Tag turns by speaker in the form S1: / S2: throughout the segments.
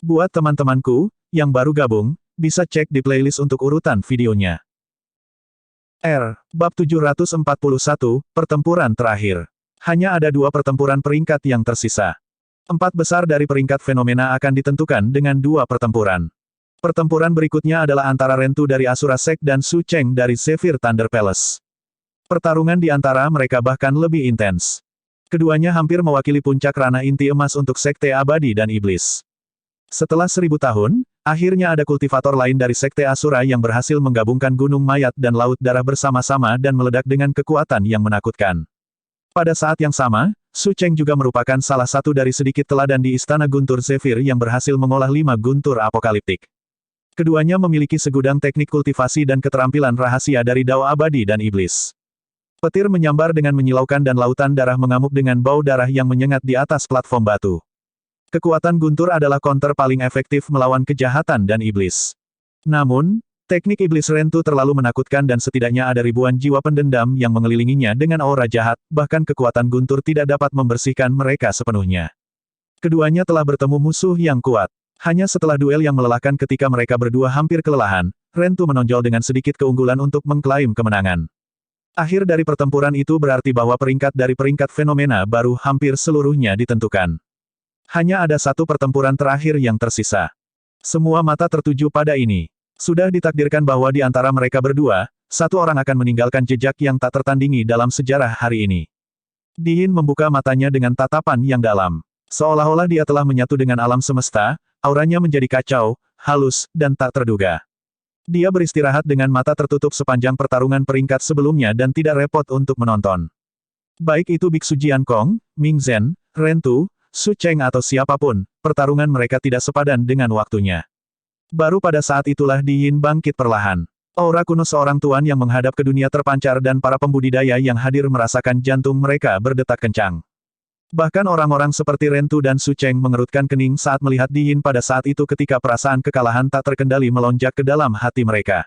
S1: Buat teman-temanku, yang baru gabung, bisa cek di playlist untuk urutan videonya. Bab 741, Pertempuran Terakhir. Hanya ada 2 pertempuran peringkat yang tersisa. 4 besar dari peringkat fenomena akan ditentukan dengan 2 pertempuran. Pertempuran berikutnya adalah antara Rentu dari Asura Sect dan Su Cheng dari Zephyr Thunder Palace. Pertarungan di antara mereka bahkan lebih intens. Keduanya hampir mewakili puncak ranah inti emas untuk Sekte Abadi dan Iblis. Setelah 1000 tahun, akhirnya ada kultivator lain dari Sekte Asura yang berhasil menggabungkan Gunung Mayat dan Laut Darah bersama-sama dan meledak dengan kekuatan yang menakutkan. Pada saat yang sama, Su Cheng juga merupakan salah satu dari sedikit teladan di Istana Guntur Zephyr yang berhasil mengolah 5 guntur apokaliptik. Keduanya memiliki segudang teknik kultivasi dan keterampilan rahasia dari Dao Abadi dan Iblis. Petir menyambar dengan menyilaukan dan lautan darah mengamuk dengan bau darah yang menyengat di atas platform batu. Kekuatan guntur adalah counter paling efektif melawan kejahatan dan iblis. Namun, teknik iblis Rentu terlalu menakutkan dan setidaknya ada ribuan jiwa pendendam yang mengelilinginya dengan aura jahat, bahkan kekuatan guntur tidak dapat membersihkan mereka sepenuhnya. Keduanya telah bertemu musuh yang kuat. Hanya setelah duel yang melelahkan ketika mereka berdua hampir kelelahan, Rentu menonjol dengan sedikit keunggulan untuk mengklaim kemenangan. Akhir dari pertempuran itu berarti bahwa peringkat dari peringkat fenomena baru hampir seluruhnya ditentukan. Hanya ada 1 pertempuran terakhir yang tersisa. Semua mata tertuju pada ini. Sudah ditakdirkan bahwa di antara mereka berdua, 1 orang akan meninggalkan jejak yang tak tertandingi dalam sejarah hari ini. Di Yin membuka matanya dengan tatapan yang dalam. Seolah-olah dia telah menyatu dengan alam semesta, auranya menjadi kacau, halus, dan tak terduga. Dia beristirahat dengan mata tertutup sepanjang pertarungan peringkat sebelumnya dan tidak repot untuk menonton. Baik itu Biksu Jiankong, Ming Zhen, Rentu, Su Cheng atau siapapun, pertarungan mereka tidak sepadan dengan waktunya. Baru pada saat itulah Di Yin bangkit perlahan. Aura kuno seorang tuan yang menghadap ke dunia terpancar dan para pembudidaya yang hadir merasakan jantung mereka berdetak kencang. Bahkan orang-orang seperti Rentu dan Su Cheng mengerutkan kening saat melihat Di Yin pada saat itu ketika perasaan kekalahan tak terkendali melonjak ke dalam hati mereka.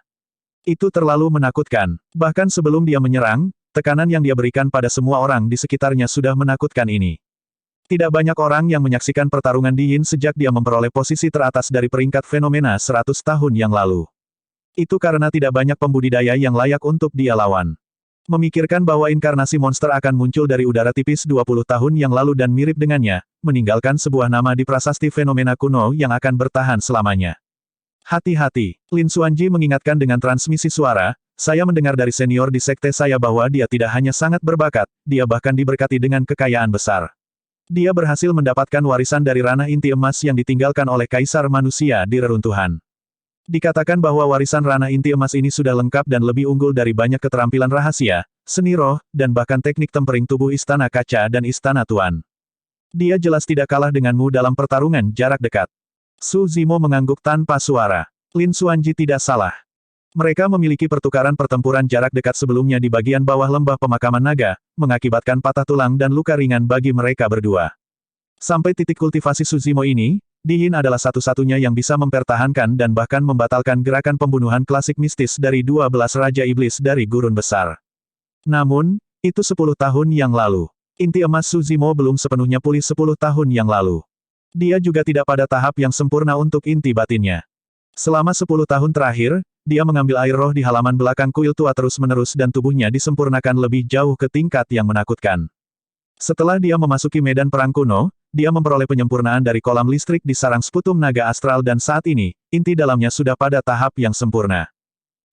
S1: Itu terlalu menakutkan. Bahkan sebelum dia menyerang, tekanan yang dia berikan pada semua orang di sekitarnya sudah menakutkan ini. Tidak banyak orang yang menyaksikan pertarungan Di Yin sejak dia memperoleh posisi teratas dari peringkat fenomena 100 tahun yang lalu. Itu karena tidak banyak pembudidaya yang layak untuk dia lawan. Memikirkan bahwa inkarnasi monster akan muncul dari udara tipis 20 tahun yang lalu dan mirip dengannya, meninggalkan sebuah nama di prasasti fenomena kuno yang akan bertahan selamanya. Hati-hati, Lin Xuanji mengingatkan dengan transmisi suara, saya mendengar dari senior di sekte saya bahwa dia tidak hanya sangat berbakat, dia bahkan diberkati dengan kekayaan besar. Dia berhasil mendapatkan warisan dari ranah inti emas yang ditinggalkan oleh Kaisar Manusia di reruntuhan. Dikatakan bahwa warisan ranah inti emas ini sudah lengkap dan lebih unggul dari banyak keterampilan rahasia, seni roh, dan bahkan teknik tempering tubuh Istana Kaca dan Istana Tuan. Dia jelas tidak kalah denganmu dalam pertarungan jarak dekat. Su Zimo mengangguk tanpa suara. Lin Xuanji tidak salah. Mereka memiliki pertukaran pertempuran jarak dekat sebelumnya di bagian bawah lembah pemakaman naga, mengakibatkan patah tulang dan luka ringan bagi mereka berdua. Sampai titik kultivasi Su Zimo ini, Di Yin adalah satu-satunya yang bisa mempertahankan dan bahkan membatalkan gerakan pembunuhan klasik mistis dari 12 Raja Iblis dari Gurun Besar. Namun, itu 10 tahun yang lalu. Inti emas Su Zimo belum sepenuhnya pulih 10 tahun yang lalu. Dia juga tidak pada tahap yang sempurna untuk inti batinnya. Selama 10 tahun terakhir, dia mengambil air roh di halaman belakang kuil tua terus-menerus dan tubuhnya disempurnakan lebih jauh ke tingkat yang menakutkan. Setelah dia memasuki medan perang kuno, dia memperoleh penyempurnaan dari kolam listrik di sarang sputum naga astral dan saat ini, inti dalamnya sudah pada tahap yang sempurna.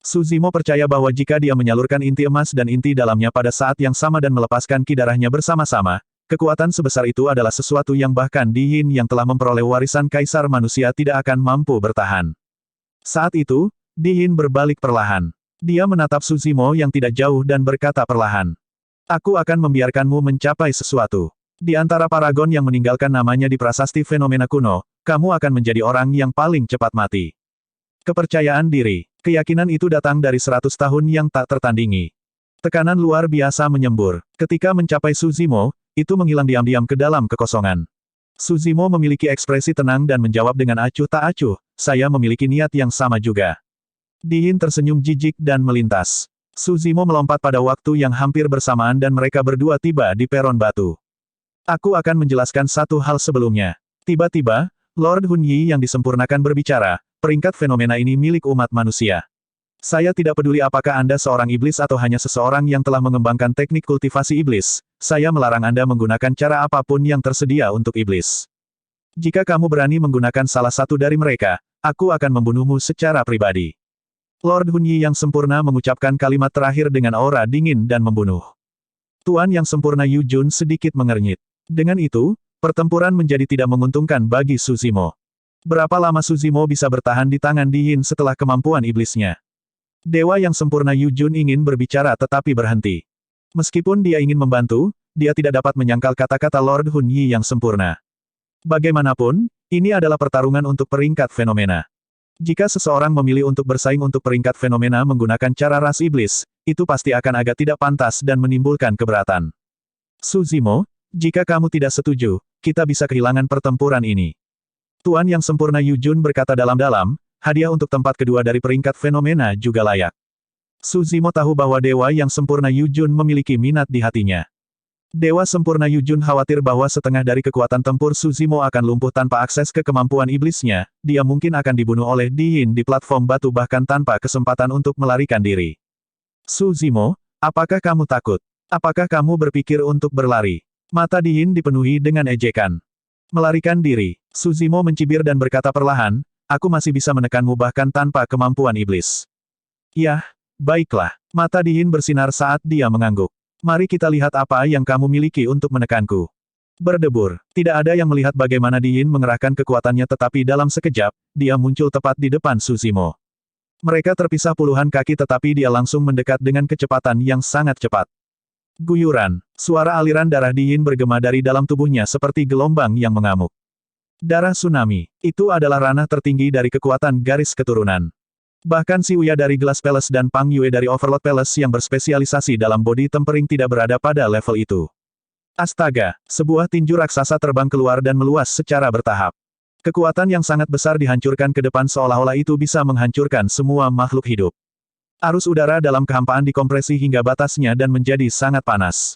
S1: Su Zimo percaya bahwa jika dia menyalurkan inti emas dan inti dalamnya pada saat yang sama dan melepaskan ki darahnya bersama-sama, kekuatan sebesar itu adalah sesuatu yang bahkan Di Yin yang telah memperoleh warisan Kaisar Manusia tidak akan mampu bertahan. Saat itu, Di Yin berbalik perlahan. Dia menatap Su Zimo yang tidak jauh dan berkata perlahan. Aku akan membiarkanmu mencapai sesuatu. Di antara paragon yang meninggalkan namanya di prasasti fenomena kuno, kamu akan menjadi orang yang paling cepat mati. Kepercayaan diri, keyakinan itu datang dari 100 tahun yang tak tertandingi. Tekanan luar biasa menyembur. Ketika mencapai Su Zimo, itu menghilang diam-diam ke dalam kekosongan. Su Zimo memiliki ekspresi tenang dan menjawab dengan acuh tak acuh, saya memiliki niat yang sama juga. Di Yin tersenyum jijik dan melintas. Su Zimo melompat pada waktu yang hampir bersamaan dan mereka berdua tiba di peron batu. Aku akan menjelaskan satu hal sebelumnya. Tiba-tiba, Lord Hunyi yang disempurnakan berbicara, peringkat fenomena ini milik umat manusia. Saya tidak peduli apakah Anda seorang iblis atau hanya seseorang yang telah mengembangkan teknik kultivasi iblis, saya melarang Anda menggunakan cara apapun yang tersedia untuk iblis. Jika kamu berani menggunakan salah satu dari mereka, aku akan membunuhmu secara pribadi. Lord Hunyi yang sempurna mengucapkan kalimat terakhir dengan aura dingin dan membunuh. Tuan yang sempurna Yu Jun sedikit mengernyit. Dengan itu, pertempuran menjadi tidak menguntungkan bagi Su Zimo. Berapa lama Su Zimo bisa bertahan di tangan Di Yin setelah kemampuan iblisnya? Dewa yang sempurna Yu Jun ingin berbicara tetapi berhenti. Meskipun dia ingin membantu, dia tidak dapat menyangkal kata-kata Lord Hunyi yang sempurna. Bagaimanapun, ini adalah pertarungan untuk peringkat fenomena. Jika seseorang memilih untuk bersaing untuk peringkat fenomena menggunakan cara ras iblis, itu pasti akan agak tidak pantas dan menimbulkan keberatan. Su Zimo, jika kamu tidak setuju, kita bisa kehilangan pertempuran ini. Tuan yang sempurna Yu Jun berkata dalam-dalam, hadiah untuk tempat kedua dari peringkat fenomena juga layak. Su Zimo tahu bahwa Dewa yang sempurna Yu Jun memiliki minat di hatinya. Dewa sempurna Yu Jun khawatir bahwa setengah dari kekuatan tempur Su Zimo akan lumpuh tanpa akses ke kemampuan iblisnya, dia mungkin akan dibunuh oleh Di Yin di platform batu bahkan tanpa kesempatan untuk melarikan diri. Su Zimo, apakah kamu takut? Apakah kamu berpikir untuk berlari? Mata Di Yin dipenuhi dengan ejekan. Melarikan diri, Su Zimo mencibir dan berkata perlahan, aku masih bisa menekanmu bahkan tanpa kemampuan iblis. Yah, baiklah. Mata Di Yin bersinar saat dia mengangguk. Mari kita lihat apa yang kamu miliki untuk menekanku. Berdebur, tidak ada yang melihat bagaimana Di Yin mengerahkan kekuatannya tetapi dalam sekejap, dia muncul tepat di depan Su Zimo. Mereka terpisah puluhan kaki tetapi dia langsung mendekat dengan kecepatan yang sangat cepat. Guyuran, suara aliran darah Di Yin bergema dari dalam tubuhnya seperti gelombang yang mengamuk. Darah tsunami, itu adalah ranah tertinggi dari kekuatan garis keturunan. Bahkan Si Uya dari Glass Palace dan Pang Yue dari Overlord Palace yang berspesialisasi dalam body tempering tidak berada pada level itu. Astaga, sebuah tinju raksasa terbang keluar dan meluas secara bertahap. Kekuatan yang sangat besar dihancurkan ke depan seolah-olah itu bisa menghancurkan semua makhluk hidup. Arus udara dalam kehampaan dikompresi hingga batasnya dan menjadi sangat panas.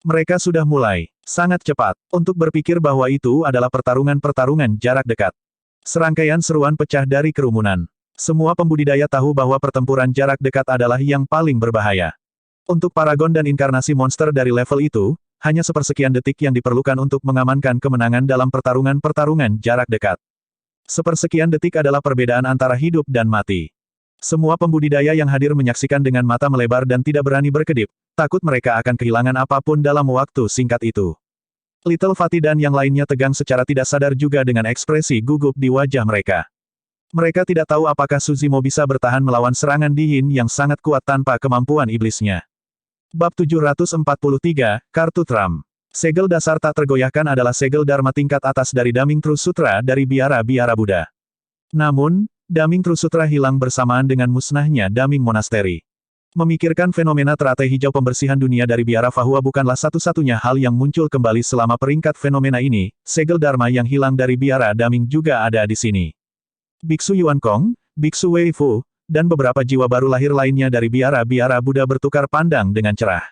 S1: Mereka sudah mulai, sangat cepat, untuk berpikir bahwa itu adalah pertarungan jarak dekat. Serangkaian seruan pecah dari kerumunan. Semua pembudidaya tahu bahwa pertempuran jarak dekat adalah yang paling berbahaya. Untuk paragon dan inkarnasi monster dari level itu, hanya sepersekian detik yang diperlukan untuk mengamankan kemenangan dalam pertarungan jarak dekat. Sepersekian detik adalah perbedaan antara hidup dan mati. Semua pembudidaya yang hadir menyaksikan dengan mata melebar dan tidak berani berkedip, takut mereka akan kehilangan apapun dalam waktu singkat itu. Little Fatty dan yang lainnya tegang secara tidak sadar juga dengan ekspresi gugup di wajah mereka. Mereka tidak tahu apakah Su Zimo bisa bertahan melawan serangan Di Yin yang sangat kuat tanpa kemampuan iblisnya. Bab 743, Kartu Trump. Segel dasar tak tergoyahkan adalah segel Dharma tingkat atas dari Daming True Sutra dari biara-biara Buddha. Namun, Daming True Sutra hilang bersamaan dengan musnahnya Daming Monastery. Memikirkan fenomena teratai hijau pembersihan dunia dari biara Fahua bukanlah satu-satunya hal yang muncul kembali selama peringkat fenomena ini, segel Dharma yang hilang dari biara Daming juga ada di sini. Biksu Yuan Kong, Biksu Wei Fu, dan beberapa jiwa baru lahir lainnya dari biara-biara Buddha bertukar pandang dengan cerah.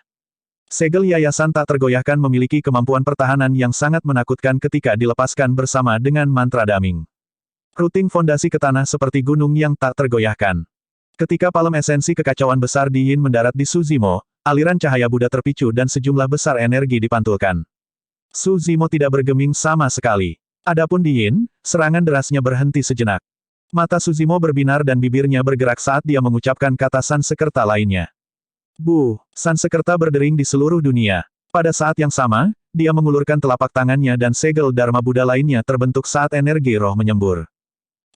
S1: Segel yayasan tak tergoyahkan memiliki kemampuan pertahanan yang sangat menakutkan ketika dilepaskan bersama dengan mantra Daming. Routing fondasi ke tanah seperti gunung yang tak tergoyahkan. Ketika palem esensi kekacauan besar Di Yin mendarat di Su Zimo, aliran cahaya Buddha terpicu dan sejumlah besar energi dipantulkan. Su Zimo tidak bergeming sama sekali. Adapun Di Yin, serangan derasnya berhenti sejenak. Mata Su Zimo berbinar dan bibirnya bergerak saat dia mengucapkan kata Sansekerta lainnya. Bu, Sansekerta berdering di seluruh dunia. Pada saat yang sama, dia mengulurkan telapak tangannya dan segel Dharma Buddha lainnya terbentuk saat energi roh menyembur.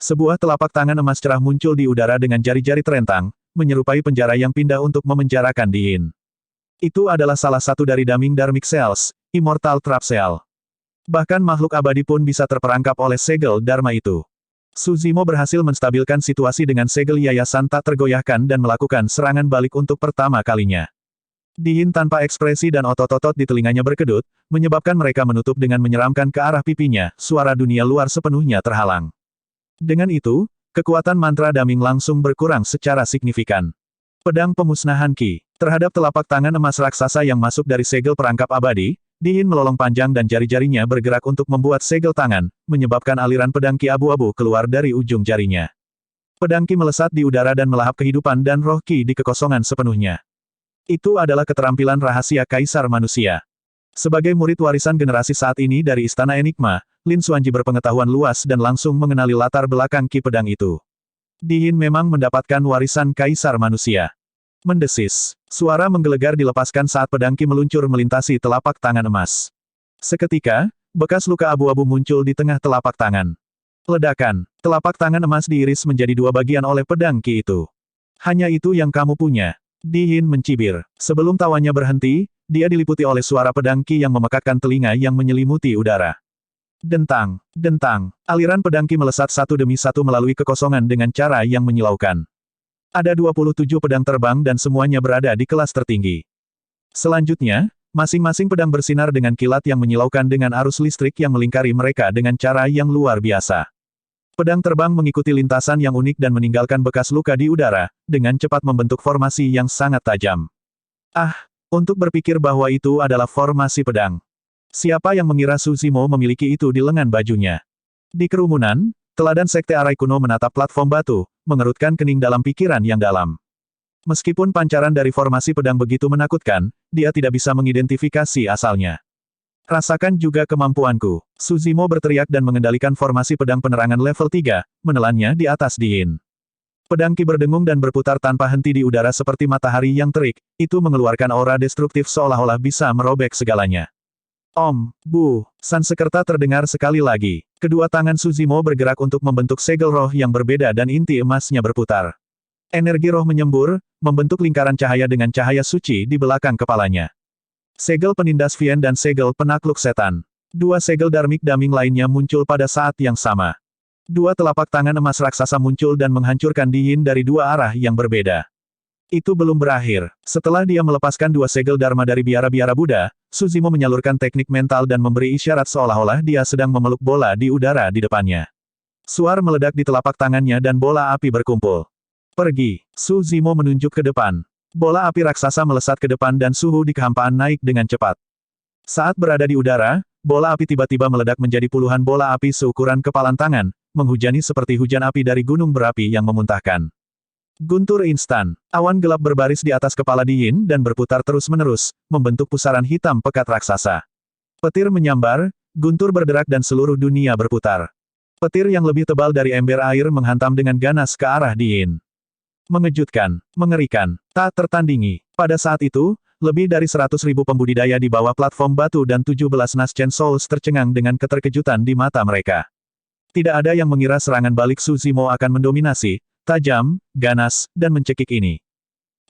S1: Sebuah telapak tangan emas cerah muncul di udara dengan jari-jari terentang, menyerupai penjara yang pindah untuk memenjarakan Di Yin. Itu adalah salah satu dari Daming Dharmic Cells, Immortal Trap Cell. Bahkan makhluk abadi pun bisa terperangkap oleh segel Dharma itu. Su Zimo berhasil menstabilkan situasi dengan segel yayasan tak tergoyahkan dan melakukan serangan balik untuk pertama kalinya. Di Yin tanpa ekspresi dan otot-otot di telinganya berkedut, menyebabkan mereka menutup dengan menyeramkan ke arah pipinya, suara dunia luar sepenuhnya terhalang. Dengan itu, kekuatan mantra Daming langsung berkurang secara signifikan. Pedang pemusnahan Qi. Terhadap telapak tangan emas raksasa yang masuk dari segel perangkap abadi, Diin melolong panjang dan jari-jarinya bergerak untuk membuat segel tangan, menyebabkan aliran pedang ki abu-abu keluar dari ujung jarinya. Pedang ki melesat di udara dan melahap kehidupan dan roh ki di kekosongan sepenuhnya. Itu adalah keterampilan rahasia Kaisar Manusia. Sebagai murid warisan generasi saat ini dari Istana Enigma, Lin Xuanji berpengetahuan luas dan langsung mengenali latar belakang ki pedang itu. Diin memang mendapatkan warisan Kaisar Manusia. Mendesis. Suara menggelegar dilepaskan saat pedang ki meluncur melintasi telapak tangan emas. Seketika, bekas luka abu-abu muncul di tengah telapak tangan. Ledakan. Telapak tangan emas diiris menjadi dua bagian oleh pedang ki itu. Hanya itu yang kamu punya. Diin mencibir. Sebelum tawanya berhenti, dia diliputi oleh suara pedang ki yang memekakkan telinga yang menyelimuti udara. Dentang. Dentang. Aliran pedang ki melesat satu demi satu melalui kekosongan dengan cara yang menyilaukan. Ada 27 pedang terbang dan semuanya berada di kelas tertinggi. Selanjutnya, masing-masing pedang bersinar dengan kilat yang menyilaukan dengan arus listrik yang melingkari mereka dengan cara yang luar biasa. Pedang terbang mengikuti lintasan yang unik dan meninggalkan bekas luka di udara, dengan cepat membentuk formasi yang sangat tajam. Ah, untuk berpikir bahwa itu adalah formasi pedang. Siapa yang mengira Su Zimo memiliki itu di lengan bajunya? Di kerumunan, teladan Sekte Arai kuno menatap platform batu, mengerutkan kening dalam pikiran yang dalam. Meskipun pancaran dari formasi pedang begitu menakutkan, dia tidak bisa mengidentifikasi asalnya. Rasakan juga kemampuanku. Su Zimo berteriak dan mengendalikan formasi pedang penerangan level 3, menelannya di atas Diin. Pedang ki berdengung dan berputar tanpa henti di udara seperti matahari yang terik, itu mengeluarkan aura destruktif seolah-olah bisa merobek segalanya. Om, Bu, Sansekerta terdengar sekali lagi. Kedua tangan Su Zimo bergerak untuk membentuk segel roh yang berbeda dan inti emasnya berputar. Energi roh menyembur, membentuk lingkaran cahaya dengan cahaya suci di belakang kepalanya. Segel penindas Vien dan segel penakluk setan. Dua segel Dharmic Daming lainnya muncul pada saat yang sama. Dua telapak tangan emas raksasa muncul dan menghancurkan Diin dari dua arah yang berbeda. Itu belum berakhir. Setelah dia melepaskan dua segel Dharma dari biara-biara Buddha, Su Zimo menyalurkan teknik mental dan memberi isyarat seolah-olah dia sedang memeluk bola di udara di depannya. Suar meledak di telapak tangannya dan bola api berkumpul. Pergi. Su Zimo menunjuk ke depan. Bola api raksasa melesat ke depan dan suhu di kehampaan naik dengan cepat. Saat berada di udara, bola api tiba-tiba meledak menjadi puluhan bola api seukuran kepalan tangan, menghujani seperti hujan api dari gunung berapi yang memuntahkan. Guntur instan. Awan gelap berbaris di atas kepala Diin dan berputar terus-menerus, membentuk pusaran hitam pekat raksasa. Petir menyambar, guntur berderak dan seluruh dunia berputar. Petir yang lebih tebal dari ember air menghantam dengan ganas ke arah Diin. Mengejutkan, mengerikan, tak tertandingi. Pada saat itu, lebih dari 100.000 pembudidaya di bawah platform batu dan 17 Naschen Souls tercengang dengan keterkejutan di mata mereka. Tidak ada yang mengira serangan balik Su Zimo akan mendominasi, tajam, ganas, dan mencekik ini.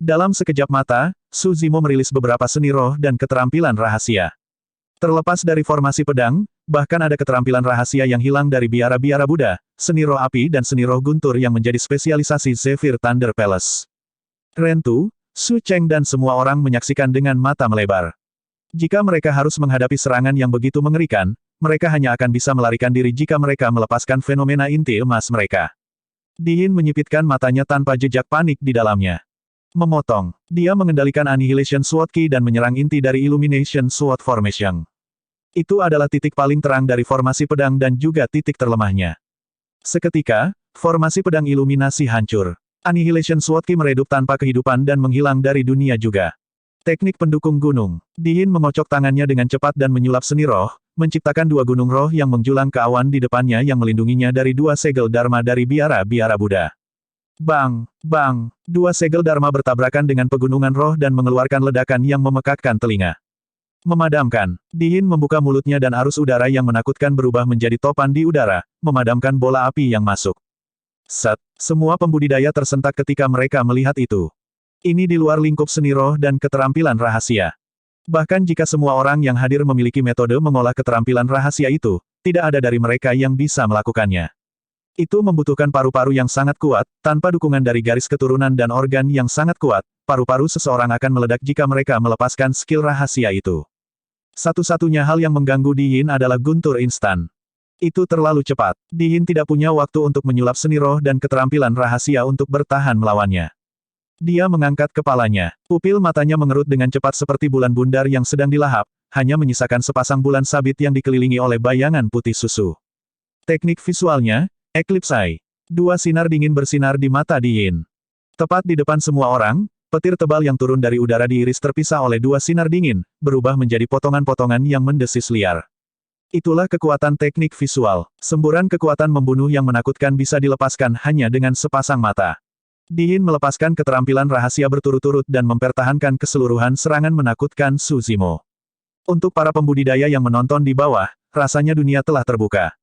S1: Dalam sekejap mata, Su Zimo merilis beberapa seni roh dan keterampilan rahasia. Terlepas dari formasi pedang, bahkan ada keterampilan rahasia yang hilang dari biara-biara Buddha, seni roh api dan seni roh guntur yang menjadi spesialisasi Zephyr Thunder Palace. Rentu, Su Cheng dan semua orang menyaksikan dengan mata melebar. Jika mereka harus menghadapi serangan yang begitu mengerikan, mereka hanya akan bisa melarikan diri jika mereka melepaskan fenomena inti emas mereka. Diin menyipitkan matanya tanpa jejak panik di dalamnya. Memotong. Dia mengendalikan Annihilation Sword Ki dan menyerang inti dari Illumination Sword Formation. Itu adalah titik paling terang dari formasi pedang dan juga titik terlemahnya. Seketika, formasi pedang iluminasi hancur. Annihilation Sword Ki meredup tanpa kehidupan dan menghilang dari dunia juga. Teknik pendukung gunung. Diin mengocok tangannya dengan cepat dan menyulap seni roh, menciptakan dua gunung roh yang menjulang ke awan di depannya yang melindunginya dari dua segel Dharma dari biara-biara Buddha. Bang! Bang! Dua segel Dharma bertabrakan dengan pegunungan roh dan mengeluarkan ledakan yang memekakkan telinga. Memadamkan. Diin membuka mulutnya dan arus udara yang menakutkan berubah menjadi topan di udara, memadamkan bola api yang masuk. Set! Semua pembudidaya tersentak ketika mereka melihat itu. Ini di luar lingkup seni roh dan keterampilan rahasia. Bahkan jika semua orang yang hadir memiliki metode mengolah keterampilan rahasia itu, tidak ada dari mereka yang bisa melakukannya. Itu membutuhkan paru-paru yang sangat kuat, tanpa dukungan dari garis keturunan dan organ yang sangat kuat, paru-paru seseorang akan meledak jika mereka melepaskan skill rahasia itu. Satu-satunya hal yang mengganggu Diin adalah guntur instan. Itu terlalu cepat. Diin tidak punya waktu untuk menyulap seni roh dan keterampilan rahasia untuk bertahan melawannya. Dia mengangkat kepalanya. Pupil matanya mengerut dengan cepat seperti bulan bundar yang sedang dilahap, hanya menyisakan sepasang bulan sabit yang dikelilingi oleh bayangan putih susu. Teknik visualnya, Eclipse Eye. Dua sinar dingin bersinar di mata Di Yin. Tepat di depan semua orang, petir tebal yang turun dari udara diiris terpisah oleh dua sinar dingin, berubah menjadi potongan-potongan yang mendesis liar. Itulah kekuatan teknik visual. Semburan kekuatan membunuh yang menakutkan bisa dilepaskan hanya dengan sepasang mata. Di Yin melepaskan keterampilan rahasia berturut-turut dan mempertahankan keseluruhan serangan menakutkan Su Zimo. Untuk para pembudidaya yang menonton di bawah, rasanya dunia telah terbuka.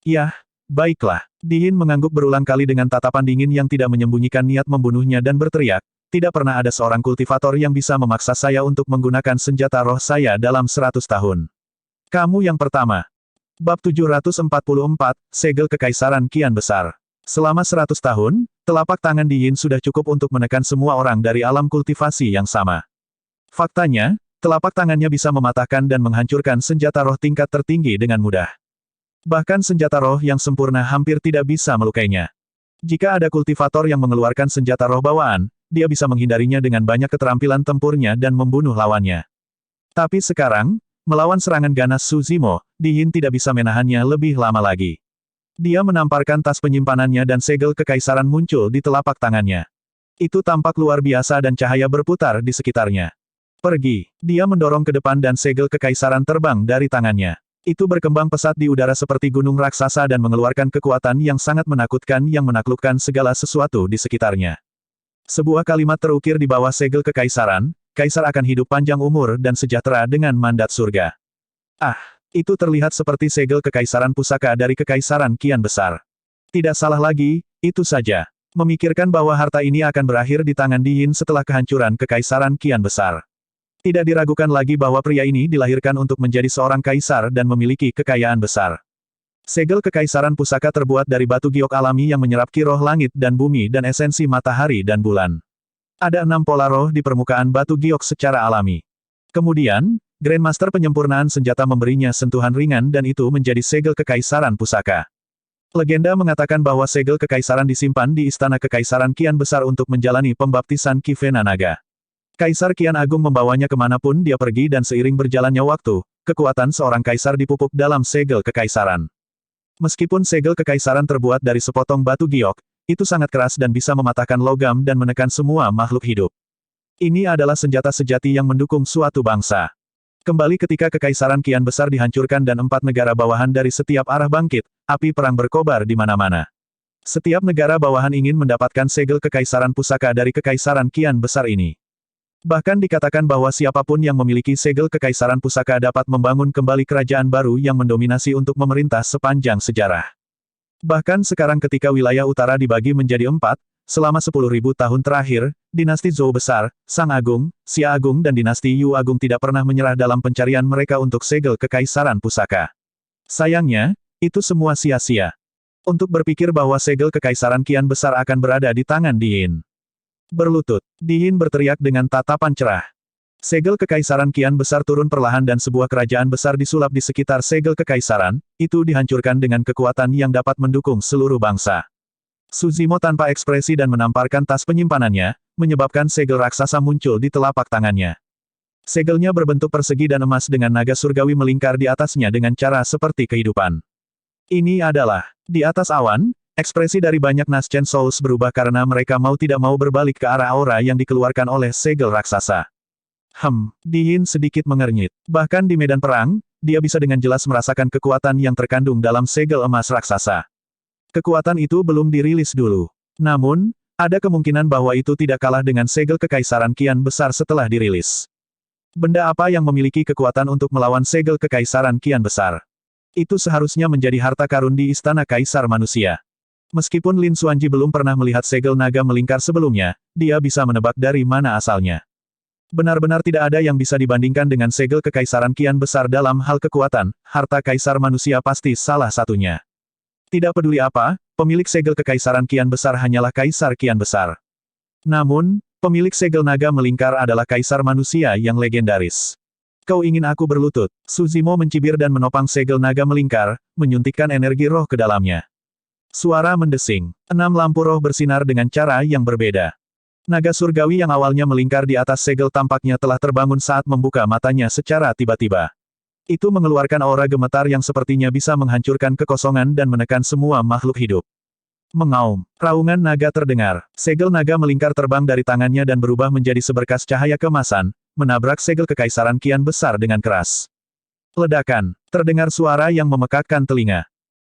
S1: Yah, baiklah. Di Yin mengangguk berulang kali dengan tatapan dingin yang tidak menyembunyikan niat membunuhnya dan berteriak, tidak pernah ada seorang kultivator yang bisa memaksa saya untuk menggunakan senjata roh saya dalam 100 tahun. Kamu yang pertama. Bab 744, Segel Kekaisaran Kian Besar. Selama 100 tahun, telapak tangan Di Yin sudah cukup untuk menekan semua orang dari alam kultivasi yang sama. Faktanya, telapak tangannya bisa mematahkan dan menghancurkan senjata roh tingkat tertinggi dengan mudah. Bahkan senjata roh yang sempurna hampir tidak bisa melukainya. Jika ada kultivator yang mengeluarkan senjata roh bawaan, dia bisa menghindarinya dengan banyak keterampilan tempurnya dan membunuh lawannya. Tapi sekarang, melawan serangan ganas Su Zimo, Di Yin tidak bisa menahannya lebih lama lagi. Dia menamparkan tas penyimpanannya dan segel kekaisaran muncul di telapak tangannya. Itu tampak luar biasa dan cahaya berputar di sekitarnya. Pergi. Dia mendorong ke depan dan segel kekaisaran terbang dari tangannya. Itu berkembang pesat di udara seperti gunung raksasa dan mengeluarkan kekuatan yang sangat menakutkan yang menaklukkan segala sesuatu di sekitarnya. Sebuah kalimat terukir di bawah segel kekaisaran, Kaisar akan hidup panjang umur dan sejahtera dengan mandat surga. Ah, itu terlihat seperti segel kekaisaran pusaka dari kekaisaran kian besar. Tidak salah lagi, itu saja. Memikirkan bahwa harta ini akan berakhir di tangan Di Yin setelah kehancuran kekaisaran kian besar. Tidak diragukan lagi bahwa pria ini dilahirkan untuk menjadi seorang kaisar dan memiliki kekayaan besar. Segel kekaisaran pusaka terbuat dari batu giok alami yang menyerap ki roh langit dan bumi dan esensi matahari dan bulan. Ada 6 pola roh di permukaan batu giok secara alami. Kemudian, Grandmaster penyempurnaan senjata memberinya sentuhan ringan dan itu menjadi segel kekaisaran pusaka. Legenda mengatakan bahwa segel kekaisaran disimpan di istana kekaisaran kian besar untuk menjalani pembaptisan Ki Vena Naga. Kaisar Kian Agung membawanya kemanapun dia pergi dan seiring berjalannya waktu, kekuatan seorang kaisar dipupuk dalam segel kekaisaran. Meskipun segel kekaisaran terbuat dari sepotong batu giok, itu sangat keras dan bisa mematahkan logam dan menekan semua makhluk hidup. Ini adalah senjata sejati yang mendukung suatu bangsa. Kembali ketika kekaisaran kian besar dihancurkan dan 4 negara bawahan dari setiap arah bangkit, api perang berkobar di mana-mana. Setiap negara bawahan ingin mendapatkan segel kekaisaran pusaka dari kekaisaran kian besar ini. Bahkan dikatakan bahwa siapapun yang memiliki segel kekaisaran pusaka dapat membangun kembali kerajaan baru yang mendominasi untuk memerintah sepanjang sejarah. Bahkan sekarang ketika wilayah utara dibagi menjadi 4, selama 10.000 tahun terakhir, dinasti Zhou besar, Sang Agung, Xia Agung dan dinasti Yu Agung tidak pernah menyerah dalam pencarian mereka untuk segel kekaisaran pusaka. Sayangnya, itu semua sia-sia. Untuk berpikir bahwa segel kekaisaran kian besar akan berada di tangan Di Yin. Berlutut, Di Yin berteriak dengan tatapan cerah. Segel kekaisaran kian besar turun perlahan dan sebuah kerajaan besar disulap di sekitar segel kekaisaran, itu dihancurkan dengan kekuatan yang dapat mendukung seluruh bangsa. Su Zimo tanpa ekspresi dan menamparkan tas penyimpanannya, menyebabkan segel raksasa muncul di telapak tangannya. Segelnya berbentuk persegi dan emas dengan naga surgawi melingkar di atasnya dengan cara seperti kehidupan. Ini adalah, di atas awan, ekspresi dari banyak Naschen Souls berubah karena mereka mau tidak mau berbalik ke arah aura yang dikeluarkan oleh segel raksasa. Di Yin sedikit mengernyit. Bahkan di medan perang, dia bisa dengan jelas merasakan kekuatan yang terkandung dalam segel emas raksasa. Kekuatan itu belum dirilis dulu. Namun, ada kemungkinan bahwa itu tidak kalah dengan segel kekaisaran kian besar setelah dirilis. Benda apa yang memiliki kekuatan untuk melawan segel kekaisaran kian besar? Itu seharusnya menjadi harta karun di istana kaisar manusia. Meskipun Lin Xuanji belum pernah melihat segel naga melingkar sebelumnya, dia bisa menebak dari mana asalnya. Benar-benar tidak ada yang bisa dibandingkan dengan segel kekaisaran kian besar dalam hal kekuatan, harta kaisar manusia pasti salah satunya. Tidak peduli apa, pemilik segel kekaisaran kian besar hanyalah kaisar kian besar. Namun, pemilik segel naga melingkar adalah kaisar manusia yang legendaris. Kau ingin aku berlutut? Su Zimo mencibir dan menopang segel naga melingkar, menyuntikkan energi roh ke dalamnya. Suara mendesing. 6 lampu roh bersinar dengan cara yang berbeda. Naga surgawi yang awalnya melingkar di atas segel tampaknya telah terbangun saat membuka matanya secara tiba-tiba. Itu mengeluarkan aura gemetar yang sepertinya bisa menghancurkan kekosongan dan menekan semua makhluk hidup. Mengaum. Raungan naga terdengar. Segel naga melingkar terbang dari tangannya dan berubah menjadi seberkas cahaya kemasan, menabrak segel kekaisaran kian besar dengan keras. Ledakan. Terdengar suara yang memekakkan telinga.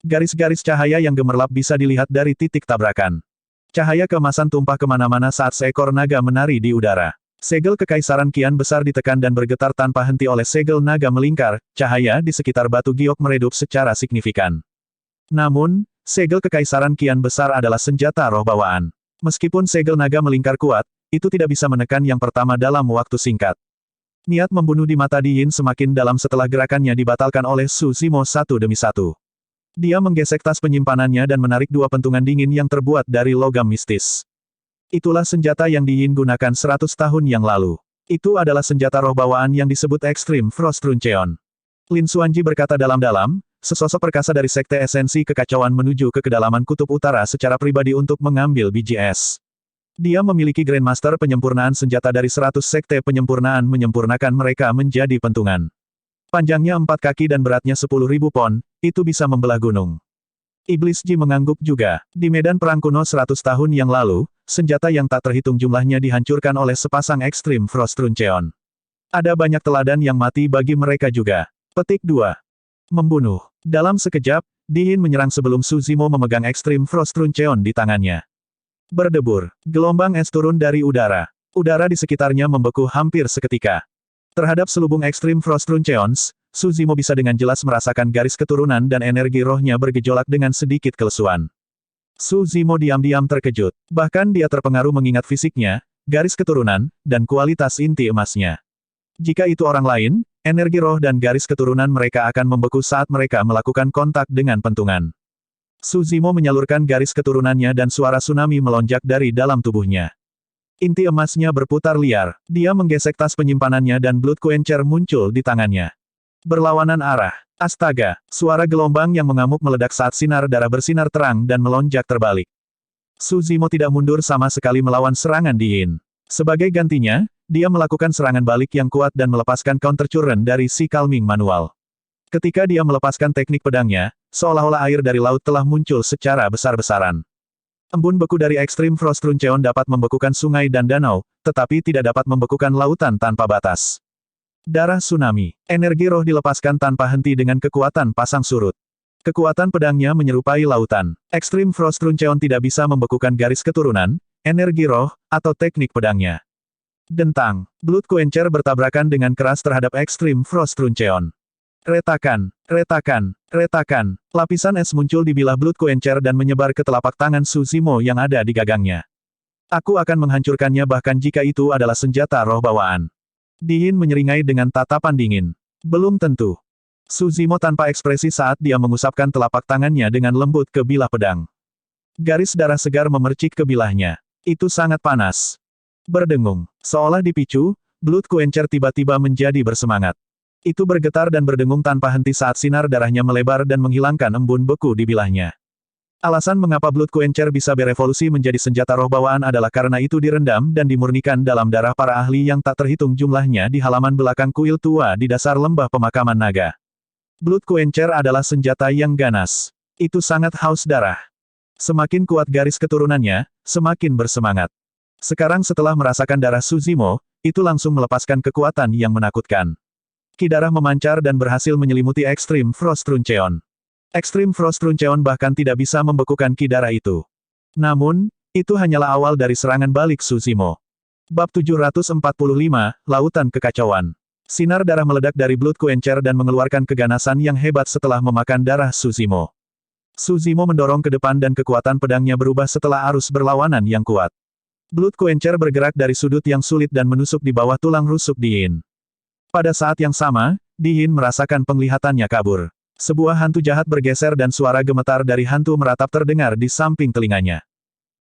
S1: Garis-garis cahaya yang gemerlap bisa dilihat dari titik tabrakan. Cahaya kemasan tumpah kemana-mana saat seekor naga menari di udara. Segel kekaisaran kian besar ditekan dan bergetar tanpa henti oleh segel naga melingkar, cahaya di sekitar batu giok meredup secara signifikan. Namun, segel kekaisaran kian besar adalah senjata roh bawaan. Meskipun segel naga melingkar kuat, itu tidak bisa menekan yang pertama dalam waktu singkat. Niat membunuh di mata Di Yin semakin dalam setelah gerakannya dibatalkan oleh Su Zimo satu demi satu. Dia menggesek tas penyimpanannya dan menarik dua pentungan dingin yang terbuat dari logam mistis. Itulah senjata yang Di Yin gunakan 100 tahun yang lalu. Itu adalah senjata roh bawaan yang disebut Extreme Frost Runcheon. Lin Xuanji berkata dalam-dalam, sesosok perkasa dari sekte esensi kekacauan menuju ke kedalaman kutub utara secara pribadi untuk mengambil biji es. Dia memiliki Grandmaster penyempurnaan senjata dari 100 sekte penyempurnaan menyempurnakan mereka menjadi pentungan. Panjangnya 4 kaki dan beratnya 10.000 pon, itu bisa membelah gunung. Iblis Ji mengangguk juga. Di medan perang kuno 100 tahun yang lalu, senjata yang tak terhitung jumlahnya dihancurkan oleh sepasang Extreme Frost Runcheon. Ada banyak teladan yang mati bagi mereka juga. Petik 2. Membunuh. Dalam sekejap, Di Yin menyerang sebelum Su Zimo memegang Extreme Frost Runcheon di tangannya. Berdebur. Gelombang es turun dari udara. Udara di sekitarnya membeku hampir seketika. Terhadap selubung Extreme Frost Runcheons, Su Zimo bisa dengan jelas merasakan garis keturunan dan energi rohnya bergejolak dengan sedikit kelesuan. Su Zimo diam-diam terkejut. Bahkan dia terpengaruh mengingat fisiknya, garis keturunan, dan kualitas inti emasnya. Jika itu orang lain, energi roh dan garis keturunan mereka akan membeku saat mereka melakukan kontak dengan pentungan. Su Zimo menyalurkan garis keturunannya dan suara tsunami melonjak dari dalam tubuhnya. Inti emasnya berputar liar. Dia menggesek tas penyimpanannya dan Blood Quencher muncul di tangannya. Berlawanan arah. Astaga, suara gelombang yang mengamuk meledak saat sinar darah bersinar terang dan melonjak terbalik. Su Zimo tidak mundur sama sekali melawan serangan Di Yin. Sebagai gantinya, dia melakukan serangan balik yang kuat dan melepaskan counter current dari si calming manual. Ketika dia melepaskan teknik pedangnya, seolah-olah air dari laut telah muncul secara besar-besaran. Embun beku dari Extreme Frost Runcheon dapat membekukan sungai dan danau, tetapi tidak dapat membekukan lautan tanpa batas. Darah tsunami. Energi roh dilepaskan tanpa henti dengan kekuatan pasang surut. Kekuatan pedangnya menyerupai lautan. Extreme Frost Runcheon tidak bisa membekukan garis keturunan, energi roh, atau teknik pedangnya. Dentang. Blood Quencher bertabrakan dengan keras terhadap Extreme Frost Runcheon. Retakan, retakan, retakan. Lapisan es muncul di bilah Blood Quencher dan menyebar ke telapak tangan Su Zimo yang ada di gagangnya. Aku akan menghancurkannya bahkan jika itu adalah senjata roh bawaan. Di Yin menyeringai dengan tatapan dingin. Belum tentu. Su Zimo tanpa ekspresi saat dia mengusapkan telapak tangannya dengan lembut ke bilah pedang. Garis darah segar memercik ke bilahnya. Itu sangat panas. Berdengung. Seolah dipicu, Blood Quencher tiba-tiba menjadi bersemangat. Itu bergetar dan berdengung tanpa henti saat sinar darahnya melebar dan menghilangkan embun beku di bilahnya. Alasan mengapa Blood Quencher bisa berevolusi menjadi senjata roh bawaan adalah karena itu direndam dan dimurnikan dalam darah para ahli yang tak terhitung jumlahnya di halaman belakang kuil tua di dasar lembah pemakaman naga. Blood Quencher adalah senjata yang ganas. Itu sangat haus darah. Semakin kuat garis keturunannya, semakin bersemangat. Sekarang setelah merasakan darah Su Zimo, itu langsung melepaskan kekuatan yang menakutkan. Ki darah memancar dan berhasil menyelimuti Extreme Frost Runcheon. Extreme Frost Runcheon bahkan tidak bisa membekukan ki darah itu. Namun, itu hanyalah awal dari serangan balik Su Zimo. Bab 745, Lautan Kekacauan. Sinar darah meledak dari Blood Quencher dan mengeluarkan keganasan yang hebat setelah memakan darah Su Zimo. Su Zimo mendorong ke depan dan kekuatan pedangnya berubah setelah arus berlawanan yang kuat. Blood Quencher bergerak dari sudut yang sulit dan menusuk di bawah tulang rusuk Di Yin. Pada saat yang sama, Di Yin merasakan penglihatannya kabur. Sebuah hantu jahat bergeser dan suara gemetar dari hantu meratap terdengar di samping telinganya.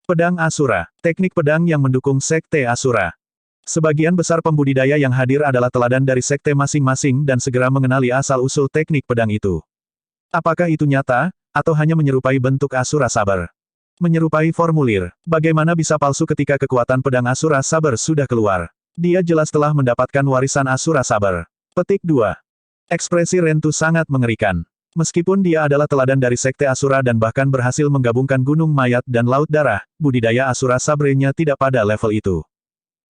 S1: Pedang Asura. Teknik pedang yang mendukung Sekte Asura. Sebagian besar pembudidaya yang hadir adalah teladan dari sekte masing-masing dan segera mengenali asal-usul teknik pedang itu. Apakah itu nyata, atau hanya menyerupai bentuk Asura Saber? Menyerupai formulir. Bagaimana bisa palsu ketika kekuatan pedang Asura Saber sudah keluar? Dia jelas telah mendapatkan warisan Asura Saber. Petik 2. Ekspresi Rentu sangat mengerikan. Meskipun dia adalah teladan dari Sekte Asura dan bahkan berhasil menggabungkan Gunung Mayat dan Laut Darah, budidaya Asura Sabre-nya tidak pada level itu.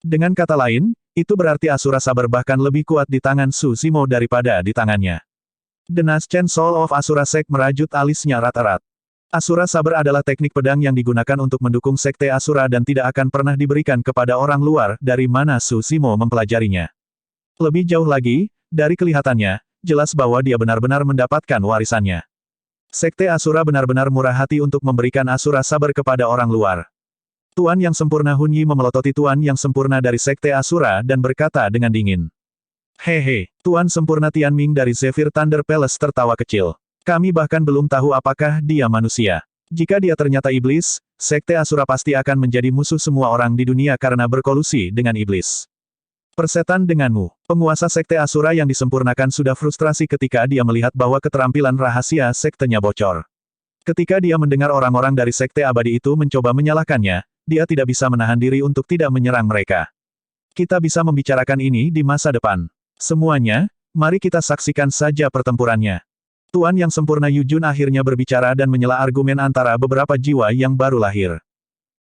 S1: Dengan kata lain, itu berarti Asura Saber bahkan lebih kuat di tangan Su Zimo daripada di tangannya. The Naschen Soul of Asura Sect merajut alisnya erat-erat. Asura Saber adalah teknik pedang yang digunakan untuk mendukung Sekte Asura dan tidak akan pernah diberikan kepada orang luar dari mana Su Zimo mempelajarinya. Lebih jauh lagi, dari kelihatannya, jelas bahwa dia benar-benar mendapatkan warisannya. Sekte Asura benar-benar murah hati untuk memberikan Asura Saber kepada orang luar. Tuan yang sempurna Hunyi memelototi Tuan yang sempurna dari Sekte Asura dan berkata dengan dingin. Hehe, Tuan sempurna Tianming dari Zephyr Thunder Palace tertawa kecil. Kami bahkan belum tahu apakah dia manusia. Jika dia ternyata iblis, Sekte Asura pasti akan menjadi musuh semua orang di dunia karena berkolusi dengan iblis. Persetan denganmu. Penguasa Sekte Asura yang disempurnakan sudah frustrasi ketika dia melihat bahwa keterampilan rahasia sektenya bocor. Ketika dia mendengar orang-orang dari Sekte Abadi itu mencoba menyalahkannya, dia tidak bisa menahan diri untuk tidak menyerang mereka. Kita bisa membicarakan ini di masa depan. Semuanya, mari kita saksikan saja pertempurannya. Tuan yang sempurna Yujun akhirnya berbicara dan menyela argumen antara beberapa jiwa yang baru lahir.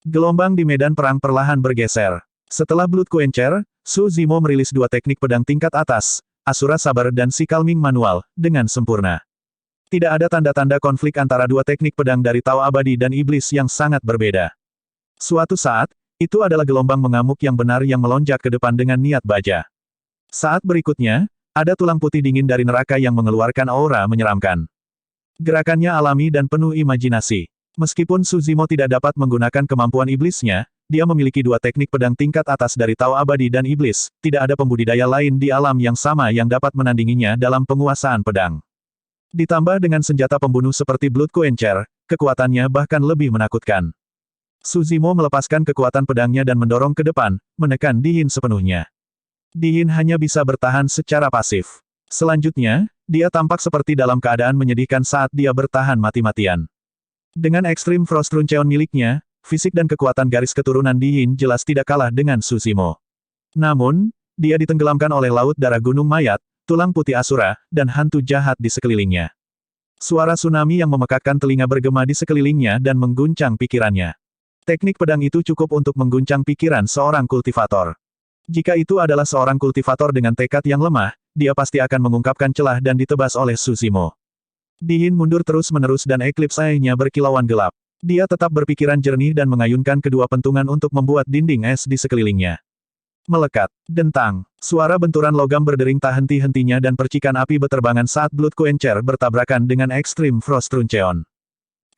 S1: Gelombang di medan perang perlahan bergeser. Setelah Blood Quencher, Su Zimo merilis dua teknik pedang tingkat atas, Asura Saber dan Si Calming Manual, dengan sempurna. Tidak ada tanda-tanda konflik antara dua teknik pedang dari Tao Abadi dan Iblis yang sangat berbeda. Suatu saat, itu adalah gelombang mengamuk yang benar yang melonjak ke depan dengan niat baja. Saat berikutnya, ada tulang putih dingin dari neraka yang mengeluarkan aura menyeramkan. Gerakannya alami dan penuh imajinasi. Meskipun Su Zimo tidak dapat menggunakan kemampuan iblisnya, dia memiliki dua teknik pedang tingkat atas dari Tao Abadi dan Iblis, tidak ada pembudidaya lain di alam yang sama yang dapat menandinginya dalam penguasaan pedang. Ditambah dengan senjata pembunuh seperti Blood Quencher, kekuatannya bahkan lebih menakutkan. Su Zimo melepaskan kekuatan pedangnya dan mendorong ke depan, menekan Dihin sepenuhnya. Dihin hanya bisa bertahan secara pasif. Selanjutnya, dia tampak seperti dalam keadaan menyedihkan saat dia bertahan mati-matian. Dengan ekstrim Frost Runcheon miliknya, fisik dan kekuatan garis keturunan Dihin jelas tidak kalah dengan Su Zimo. Namun, dia ditenggelamkan oleh Laut Darah Gunung Mayat, tulang putih Asura, dan hantu jahat di sekelilingnya. Suara tsunami yang memekakkan telinga bergema di sekelilingnya dan mengguncang pikirannya. Teknik pedang itu cukup untuk mengguncang pikiran seorang kultivator. Jika itu adalah seorang kultivator dengan tekad yang lemah, dia pasti akan mengungkapkan celah dan ditebas oleh Su Zimo. Dihin mundur terus-menerus dan Eclipse Eye-nya berkilauan gelap. Dia tetap berpikiran jernih dan mengayunkan kedua pentungan untuk membuat dinding es di sekelilingnya. Melekat, dentang, suara benturan logam berdering tak henti-hentinya dan percikan api beterbangan saat Blood Quencher bertabrakan dengan Extreme Frost Runcheon.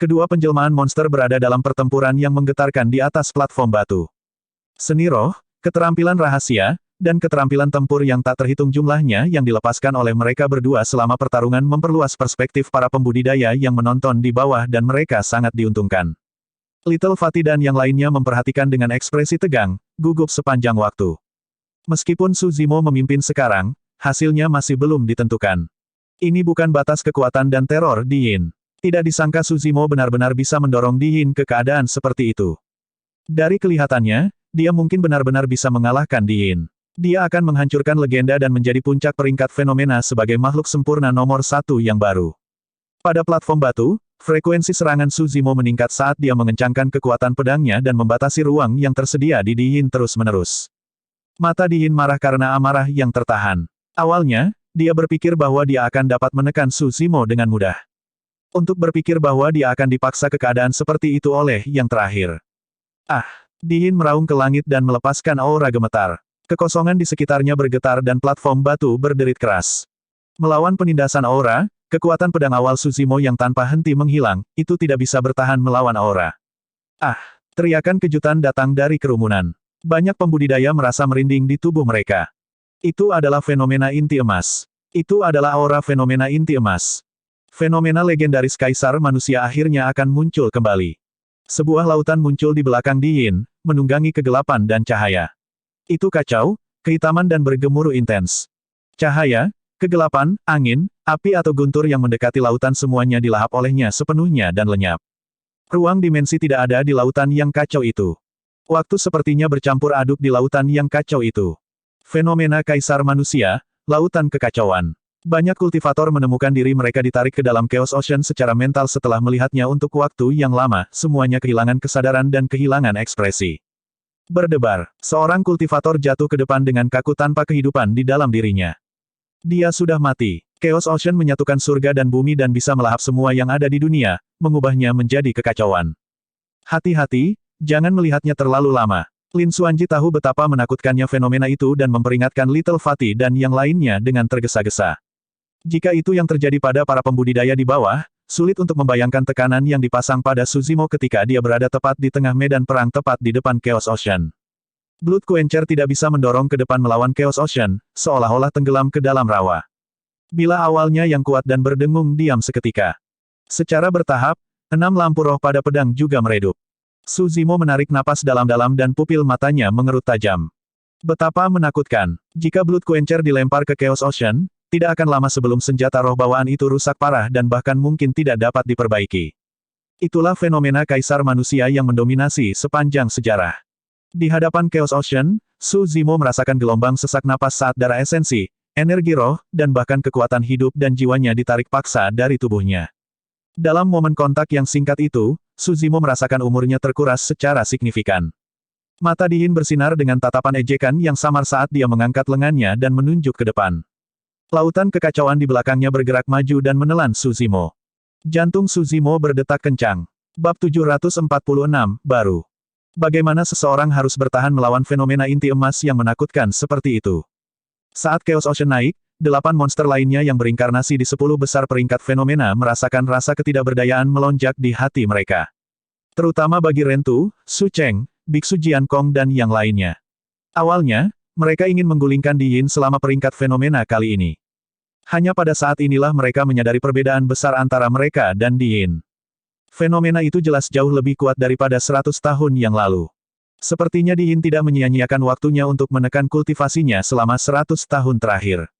S1: Kedua penjelmaan monster berada dalam pertempuran yang menggetarkan di atas platform batu. Seni roh, keterampilan rahasia, dan keterampilan tempur yang tak terhitung jumlahnya yang dilepaskan oleh mereka berdua selama pertarungan memperluas perspektif para pembudidaya yang menonton di bawah dan mereka sangat diuntungkan. Little Fatty dan yang lainnya memperhatikan dengan ekspresi tegang, gugup sepanjang waktu. Meskipun Su Zimo memimpin sekarang, hasilnya masih belum ditentukan. Ini bukan batas kekuatan dan teror Dihin. Tidak disangka Su Zimo benar-benar bisa mendorong Dihin ke keadaan seperti itu. Dari kelihatannya, dia mungkin benar-benar bisa mengalahkan Dihin. Dia akan menghancurkan legenda dan menjadi puncak peringkat fenomena sebagai makhluk sempurna nomor satu yang baru. Pada platform batu, frekuensi serangan Su Zimo meningkat saat dia mengencangkan kekuatan pedangnya dan membatasi ruang yang tersedia di Dihin terus-menerus. Mata Dihin marah karena amarah yang tertahan. Awalnya, dia berpikir bahwa dia akan dapat menekan Su Zimo dengan mudah. Untuk berpikir bahwa dia akan dipaksa ke keadaan seperti itu oleh yang terakhir. Dihin meraung ke langit dan melepaskan aura gemetar. Kekosongan di sekitarnya bergetar dan platform batu berderit keras. Melawan penindasan aura, kekuatan pedang awal Su Zimo yang tanpa henti menghilang, itu tidak bisa bertahan melawan aura. Teriakan kejutan datang dari kerumunan. Banyak pembudidaya merasa merinding di tubuh mereka. Itu adalah fenomena inti emas. Itu adalah aura fenomena inti emas. Fenomena legendaris Kaisar Manusia akhirnya akan muncul kembali. Sebuah lautan muncul di belakang Dihin, menunggangi kegelapan dan cahaya. Itu kacau, kehitaman dan bergemuruh intens. Cahaya, kegelapan, angin, api atau guntur yang mendekati lautan semuanya dilahap olehnya sepenuhnya dan lenyap. Ruang dimensi tidak ada di lautan yang kacau itu. Waktu sepertinya bercampur aduk di lautan yang kacau itu. Fenomena Kaisar Manusia, lautan kekacauan. Banyak kultivator menemukan diri mereka ditarik ke dalam Chaos Ocean secara mental setelah melihatnya untuk waktu yang lama, semuanya kehilangan kesadaran dan kehilangan ekspresi. Berdebar, seorang kultivator jatuh ke depan dengan kaku tanpa kehidupan di dalam dirinya. Dia sudah mati. Chaos Ocean menyatukan surga dan bumi dan bisa melahap semua yang ada di dunia, mengubahnya menjadi kekacauan. Hati-hati, jangan melihatnya terlalu lama. Lin Xuanji tahu betapa menakutkannya fenomena itu dan memperingatkan Little Fatty dan yang lainnya dengan tergesa-gesa. Jika itu yang terjadi pada para pembudidaya di bawah, sulit untuk membayangkan tekanan yang dipasang pada Suzimo ketika dia berada tepat di tengah medan perang tepat di depan Chaos Ocean. Blood Quencher tidak bisa mendorong ke depan melawan Chaos Ocean, seolah-olah tenggelam ke dalam rawa. Bila awalnya yang kuat dan berdengung diam seketika. Secara bertahap, 6 lampu roh pada pedang juga meredup. Suzimo menarik napas dalam-dalam dan pupil matanya mengerut tajam. Betapa menakutkan. Jika Blood Quencher dilempar ke Chaos Ocean, tidak akan lama sebelum senjata roh bawaan itu rusak parah dan bahkan mungkin tidak dapat diperbaiki. Itulah fenomena kaisar manusia yang mendominasi sepanjang sejarah. Di hadapan Chaos Ocean, Suzimo merasakan gelombang sesak napas saat darah esensi, energi roh, dan bahkan kekuatan hidup dan jiwanya ditarik paksa dari tubuhnya. Dalam momen kontak yang singkat itu, Suzimo merasakan umurnya terkuras secara signifikan. Mata Diin bersinar dengan tatapan ejekan yang samar saat dia mengangkat lengannya dan menunjuk ke depan. Lautan kekacauan di belakangnya bergerak maju dan menelan Suzimo. Jantung Suzimo berdetak kencang. Bab 746, baru. Bagaimana seseorang harus bertahan melawan fenomena inti emas yang menakutkan seperti itu? Saat Chaos Ocean naik, 8 monster lainnya yang berinkarnasi di 10 besar peringkat fenomena merasakan rasa ketidakberdayaan melonjak di hati mereka. Terutama bagi Rentu, Su Cheng, Biksu Jian Kong dan yang lainnya. Awalnya, mereka ingin menggulingkan Diin selama peringkat fenomena kali ini. Hanya pada saat inilah mereka menyadari perbedaan besar antara mereka dan Diin. Fenomena itu jelas jauh lebih kuat daripada 100 tahun yang lalu. Sepertinya Diin tidak menyia-nyiakan waktunya untuk menekan kultivasinya selama 100 tahun terakhir.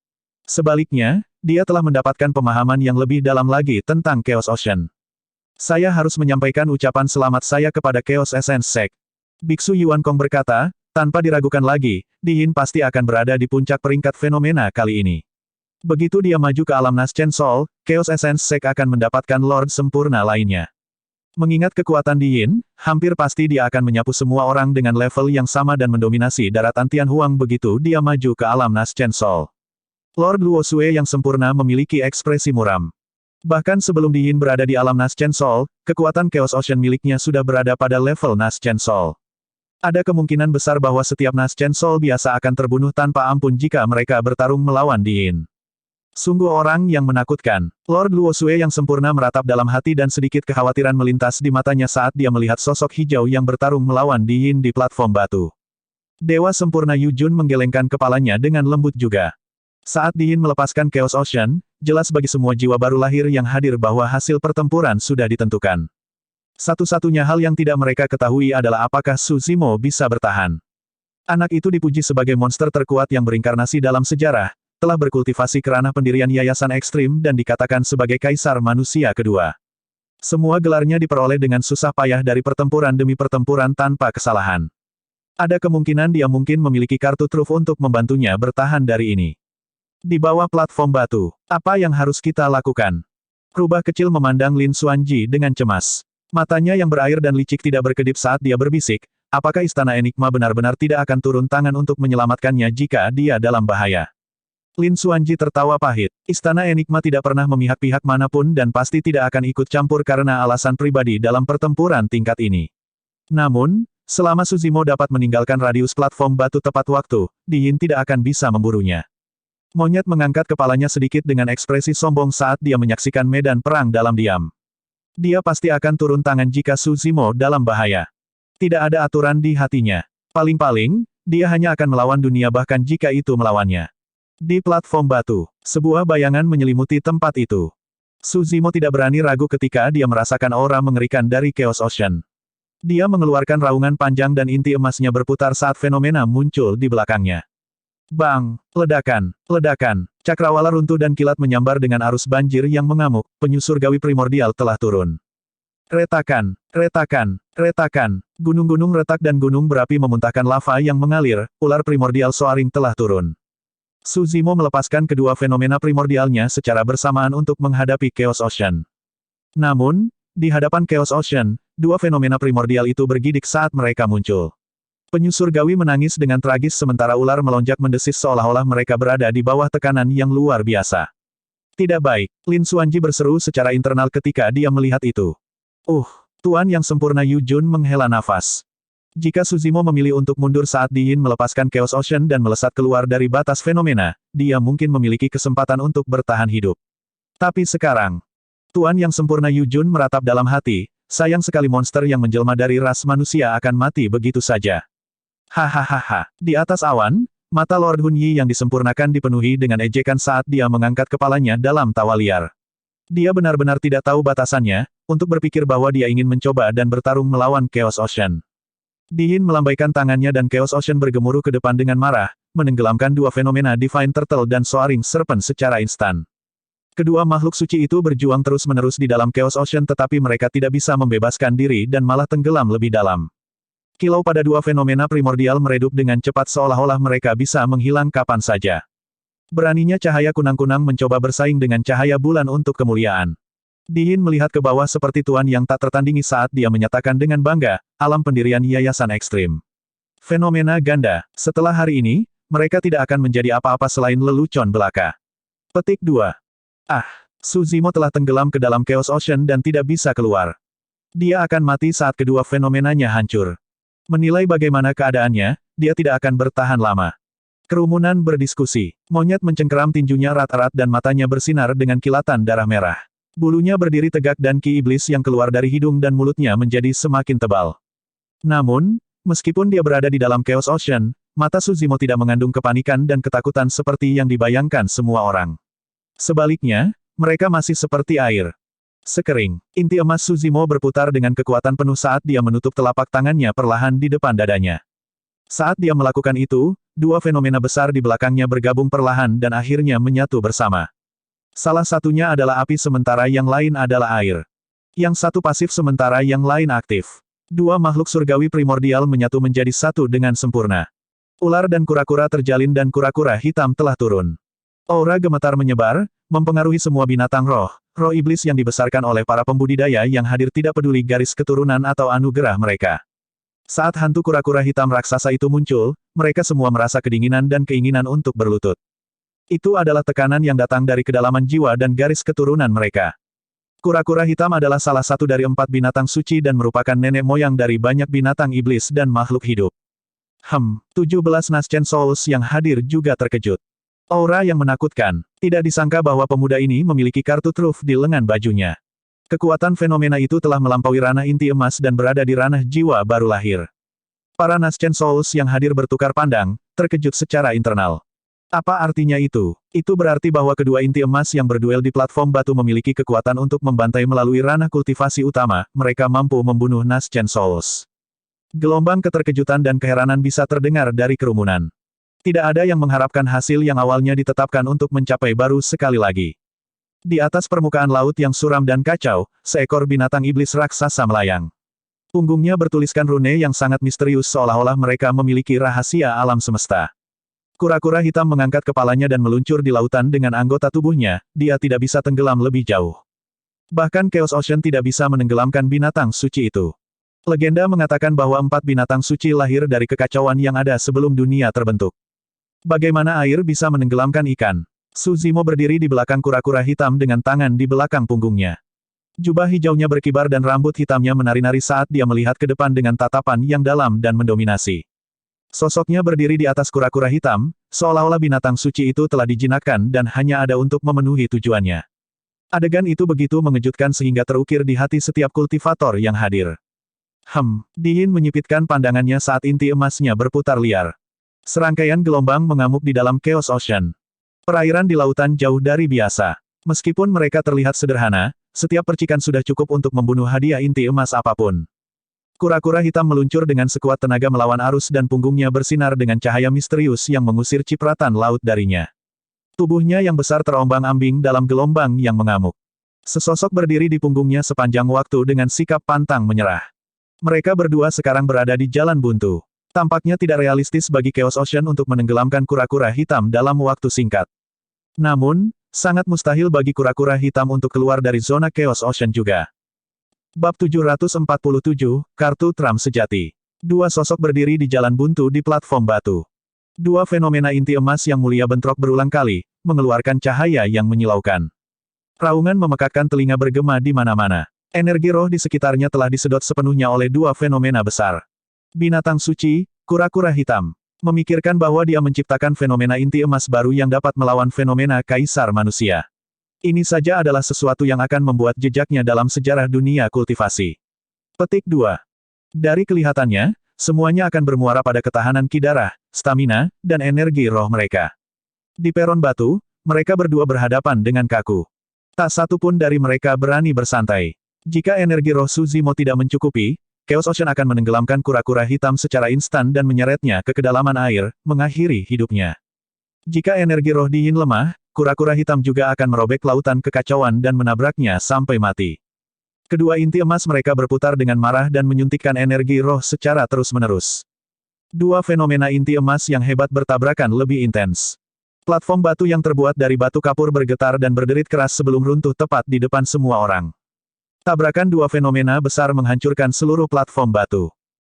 S1: Sebaliknya, dia telah mendapatkan pemahaman yang lebih dalam lagi tentang Chaos Ocean. Saya harus menyampaikan ucapan selamat saya kepada Chaos Essence Sect. Biksu Yuan Kong berkata, tanpa diragukan lagi, Diin pasti akan berada di puncak peringkat fenomena kali ini. Begitu dia maju ke alam Naschen Sol, Chaos Essence Sect akan mendapatkan Lord sempurna lainnya. Mengingat kekuatan Diin, hampir pasti dia akan menyapu semua orang dengan level yang sama dan mendominasi daratan Tianhuang begitu dia maju ke alam Naschen Sol. Lord Luo Sue yang sempurna memiliki ekspresi muram. Bahkan sebelum Diin berada di alam Naschen Sol, kekuatan Chaos Ocean miliknya sudah berada pada level Naschen Sol. Ada kemungkinan besar bahwa setiap Naschen Sol biasa akan terbunuh tanpa ampun jika mereka bertarung melawan Diin. Sungguh orang yang menakutkan. Lord Luo Sue yang sempurna meratap dalam hati dan sedikit kekhawatiran melintas di matanya saat dia melihat sosok hijau yang bertarung melawan Diin di platform batu. Dewa sempurna Yu Jun menggelengkan kepalanya dengan lembut juga. Saat Diin melepaskan Chaos Ocean, jelas bagi semua jiwa baru lahir yang hadir bahwa hasil pertempuran sudah ditentukan. Satu-satunya hal yang tidak mereka ketahui adalah apakah Suzimo bisa bertahan. Anak itu dipuji sebagai monster terkuat yang berinkarnasi dalam sejarah, telah berkultivasi kerana pendirian yayasan ekstrim dan dikatakan sebagai kaisar manusia kedua. Semua gelarnya diperoleh dengan susah payah dari pertempuran demi pertempuran tanpa kesalahan. Ada kemungkinan dia mungkin memiliki kartu truf untuk membantunya bertahan dari ini. Di bawah platform batu, apa yang harus kita lakukan? Rubah kecil memandang Lin Xuanji dengan cemas. Matanya yang berair dan licik tidak berkedip saat dia berbisik, apakah Istana Enigma benar-benar tidak akan turun tangan untuk menyelamatkannya jika dia dalam bahaya? Lin Xuanji tertawa pahit. Istana Enigma tidak pernah memihak-pihak manapun dan pasti tidak akan ikut campur karena alasan pribadi dalam pertempuran tingkat ini. Namun, selama Suzimo dapat meninggalkan radius platform batu tepat waktu, Diin tidak akan bisa memburunya. Monyet mengangkat kepalanya sedikit dengan ekspresi sombong saat dia menyaksikan medan perang dalam diam. Dia pasti akan turun tangan jika Suzimo dalam bahaya. Tidak ada aturan di hatinya. Paling-paling, dia hanya akan melawan dunia bahkan jika itu melawannya. Di platform batu, sebuah bayangan menyelimuti tempat itu. Suzimo tidak berani ragu ketika dia merasakan aura mengerikan dari Chaos Ocean. Dia mengeluarkan raungan panjang dan inti emasnya berputar saat fenomena muncul di belakangnya. Bang! Ledakan! Ledakan! Cakrawala runtuh dan kilat menyambar dengan arus banjir yang mengamuk, penyu surgawi primordial telah turun. Retakan! Retakan! Retakan! Gunung-gunung retak dan gunung berapi memuntahkan lava yang mengalir, ular primordial soaring telah turun. Suzimo melepaskan kedua fenomena primordialnya secara bersamaan untuk menghadapi Chaos Ocean. Namun, di hadapan Chaos Ocean, dua fenomena primordial itu bergidik saat mereka muncul. Penyuh surgawi menangis dengan tragis sementara ular melonjak mendesis seolah-olah mereka berada di bawah tekanan yang luar biasa. Tidak baik, Lin Xuanji berseru secara internal ketika dia melihat itu. Tuan yang sempurna Yu Jun menghela nafas. Jika Suzimo memilih untuk mundur saat Di Yin melepaskan Chaos Ocean dan melesat keluar dari batas fenomena, dia mungkin memiliki kesempatan untuk bertahan hidup. Tapi sekarang, Tuan yang sempurna Yu Jun meratap dalam hati, sayang sekali monster yang menjelma dari ras manusia akan mati begitu saja. Hahaha. Di atas awan, mata Lord Hun Yi yang disempurnakan dipenuhi dengan ejekan saat dia mengangkat kepalanya dalam tawa liar. Dia benar-benar tidak tahu batasannya, untuk berpikir bahwa dia ingin mencoba dan bertarung melawan Chaos Ocean. Di Yin melambaikan tangannya dan Chaos Ocean bergemuruh ke depan dengan marah, menenggelamkan dua fenomena Divine Turtle dan Soaring Serpent secara instan. Kedua makhluk suci itu berjuang terus-menerus di dalam Chaos Ocean tetapi mereka tidak bisa membebaskan diri dan malah tenggelam lebih dalam. Kilau pada dua fenomena primordial meredup dengan cepat seolah-olah mereka bisa menghilang kapan saja. Beraninya cahaya kunang-kunang mencoba bersaing dengan cahaya bulan untuk kemuliaan. Di Yin melihat ke bawah seperti tuan yang tak tertandingi saat dia menyatakan dengan bangga, alam pendirian yayasan ekstrim. Fenomena ganda, setelah hari ini, mereka tidak akan menjadi apa-apa selain lelucon belaka. Petik 2. Suzimo telah tenggelam ke dalam Chaos Ocean dan tidak bisa keluar. Dia akan mati saat kedua fenomenanya hancur. Menilai bagaimana keadaannya, dia tidak akan bertahan lama. Kerumunan berdiskusi. Monyet mencengkeram tinjunya erat-erat dan matanya bersinar dengan kilatan darah merah. Bulunya berdiri tegak dan ki iblis yang keluar dari hidung dan mulutnya menjadi semakin tebal. Namun, meskipun dia berada di dalam Chaos Ocean, mata Suzimo tidak mengandung kepanikan dan ketakutan seperti yang dibayangkan semua orang. Sebaliknya, mereka masih seperti air. Sekering, inti emas Suzimo berputar dengan kekuatan penuh saat dia menutup telapak tangannya perlahan di depan dadanya. Saat dia melakukan itu, dua fenomena besar di belakangnya bergabung perlahan dan akhirnya menyatu bersama. Salah satunya adalah api sementara yang lain adalah air. Yang satu pasif sementara yang lain aktif. Dua makhluk surgawi primordial menyatu menjadi satu dengan sempurna. Ular dan kura-kura terjalin dan kura-kura hitam telah turun. Aura gemetar menyebar, mempengaruhi semua binatang roh iblis yang dibesarkan oleh para pembudidaya yang hadir tidak peduli garis keturunan atau anugerah mereka. Saat hantu kura-kura hitam raksasa itu muncul, mereka semua merasa kedinginan dan keinginan untuk berlutut. Itu adalah tekanan yang datang dari kedalaman jiwa dan garis keturunan mereka. Kura-kura hitam adalah salah satu dari 4 binatang suci dan merupakan nenek moyang dari banyak binatang iblis dan makhluk hidup. 17 Nascent Souls yang hadir juga terkejut. Aura yang menakutkan. Tidak disangka bahwa pemuda ini memiliki kartu truf di lengan bajunya. Kekuatan fenomena itu telah melampaui ranah inti emas dan berada di ranah jiwa baru lahir. Para Nascent Souls yang hadir bertukar pandang, terkejut secara internal. Apa artinya itu? Itu berarti bahwa kedua inti emas yang berduel di platform batu memiliki kekuatan untuk membantai melalui ranah kultivasi utama, mereka mampu membunuh Nascent Souls. Gelombang keterkejutan dan keheranan bisa terdengar dari kerumunan. Tidak ada yang mengharapkan hasil yang awalnya ditetapkan untuk mencapai baru sekali lagi. Di atas permukaan laut yang suram dan kacau, seekor binatang iblis raksasa melayang. Punggungnya bertuliskan rune yang sangat misterius seolah-olah mereka memiliki rahasia alam semesta. Kura-kura hitam mengangkat kepalanya dan meluncur di lautan dengan anggota tubuhnya, dia tidak bisa tenggelam lebih jauh. Bahkan Chaos Ocean tidak bisa menenggelamkan binatang suci itu. Legenda mengatakan bahwa 4 binatang suci lahir dari kekacauan yang ada sebelum dunia terbentuk. Bagaimana air bisa menenggelamkan ikan? Suzimo berdiri di belakang kura-kura hitam dengan tangan di belakang punggungnya. Jubah hijaunya berkibar dan rambut hitamnya menari-nari saat dia melihat ke depan dengan tatapan yang dalam dan mendominasi. Sosoknya berdiri di atas kura-kura hitam, seolah-olah binatang suci itu telah dijinakkan dan hanya ada untuk memenuhi tujuannya. Adegan itu begitu mengejutkan sehingga terukir di hati setiap kultivator yang hadir. Di Yin menyipitkan pandangannya saat inti emasnya berputar liar. Serangkaian gelombang mengamuk di dalam Chaos Ocean. Perairan di lautan jauh dari biasa. Meskipun mereka terlihat sederhana, setiap percikan sudah cukup untuk membunuh hadiah inti emas apapun. Kura-kura hitam meluncur dengan sekuat tenaga melawan arus dan punggungnya bersinar dengan cahaya misterius yang mengusir cipratan laut darinya. Tubuhnya yang besar terombang-ambing dalam gelombang yang mengamuk. Sesosok berdiri di punggungnya sepanjang waktu dengan sikap pantang menyerah. Mereka berdua sekarang berada di jalan buntu. Tampaknya tidak realistis bagi Chaos Ocean untuk menenggelamkan kura-kura hitam dalam waktu singkat. Namun, sangat mustahil bagi kura-kura hitam untuk keluar dari zona Chaos Ocean juga. Bab 747, Kartu Trump Sejati. Dua sosok berdiri di jalan buntu di platform batu. Dua fenomena inti emas yang mulia bentrok berulang kali, mengeluarkan cahaya yang menyilaukan. Raungan memekakkan telinga bergema di mana-mana. Energi roh di sekitarnya telah disedot sepenuhnya oleh dua fenomena besar. Binatang suci, kura-kura hitam. Memikirkan bahwa dia menciptakan fenomena inti emas baru yang dapat melawan fenomena kaisar manusia. Ini saja adalah sesuatu yang akan membuat jejaknya dalam sejarah dunia kultivasi. Petik 2. Dari kelihatannya, semuanya akan bermuara pada ketahanan ki darah, stamina, dan energi roh mereka. Di peron batu, mereka berdua berhadapan dengan kaku. Tak satu pun dari mereka berani bersantai. Jika energi roh Suzimo tidak mencukupi, Chaos Ocean akan menenggelamkan kura-kura hitam secara instan dan menyeretnya ke kedalaman air, mengakhiri hidupnya. Jika energi roh Di Yin lemah, kura-kura hitam juga akan merobek lautan kekacauan dan menabraknya sampai mati. Kedua inti emas mereka berputar dengan marah dan menyuntikkan energi roh secara terus-menerus. Dua fenomena inti emas yang hebat bertabrakan lebih intens. Platform batu yang terbuat dari batu kapur bergetar dan berderit keras sebelum runtuh tepat di depan semua orang. Tabrakan dua fenomena besar menghancurkan seluruh platform batu.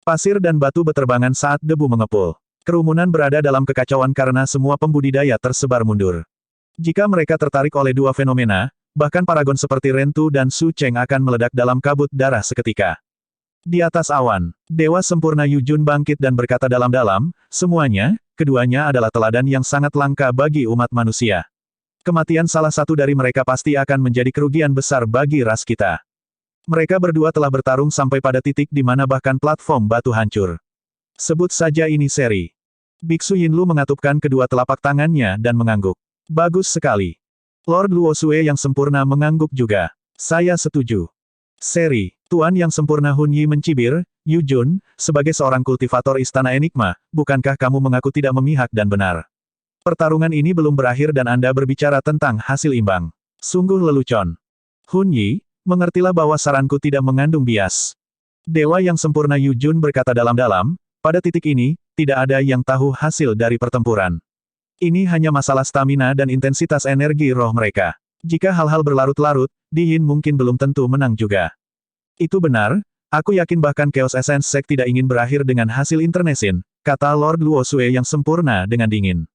S1: Pasir dan batu beterbangan saat debu mengepul. Kerumunan berada dalam kekacauan karena semua pembudidaya tersebar mundur. Jika mereka tertarik oleh dua fenomena, bahkan paragon seperti Rentu dan Su Cheng akan meledak dalam kabut darah seketika. Di atas awan, Dewa Sempurna Yujun bangkit dan berkata dalam-dalam, semuanya, keduanya adalah teladan yang sangat langka bagi umat manusia. Kematian salah satu dari mereka pasti akan menjadi kerugian besar bagi ras kita. Mereka berdua telah bertarung sampai pada titik di mana bahkan platform batu hancur. Sebut saja ini seri. Biksu Yinlu mengatupkan kedua telapak tangannya dan mengangguk. Bagus sekali. Lord Luosue yang sempurna mengangguk juga. Saya setuju. Seri, Tuan yang sempurna Hun Yi mencibir, Yujun, sebagai seorang kultivator Istana Enigma, bukankah kamu mengaku tidak memihak dan benar? Pertarungan ini belum berakhir dan Anda berbicara tentang hasil imbang. Sungguh lelucon. Hun Yi, mengertilah bahwa saranku tidak mengandung bias. Dewa yang sempurna Yujun berkata dalam-dalam, pada titik ini, tidak ada yang tahu hasil dari pertempuran. Ini hanya masalah stamina dan intensitas energi roh mereka. Jika hal-hal berlarut-larut, Di Yin mungkin belum tentu menang juga. Itu benar, aku yakin bahkan Chaos Essence Sect tidak ingin berakhir dengan hasil Internecine, kata Lord Luosue yang sempurna dengan dingin.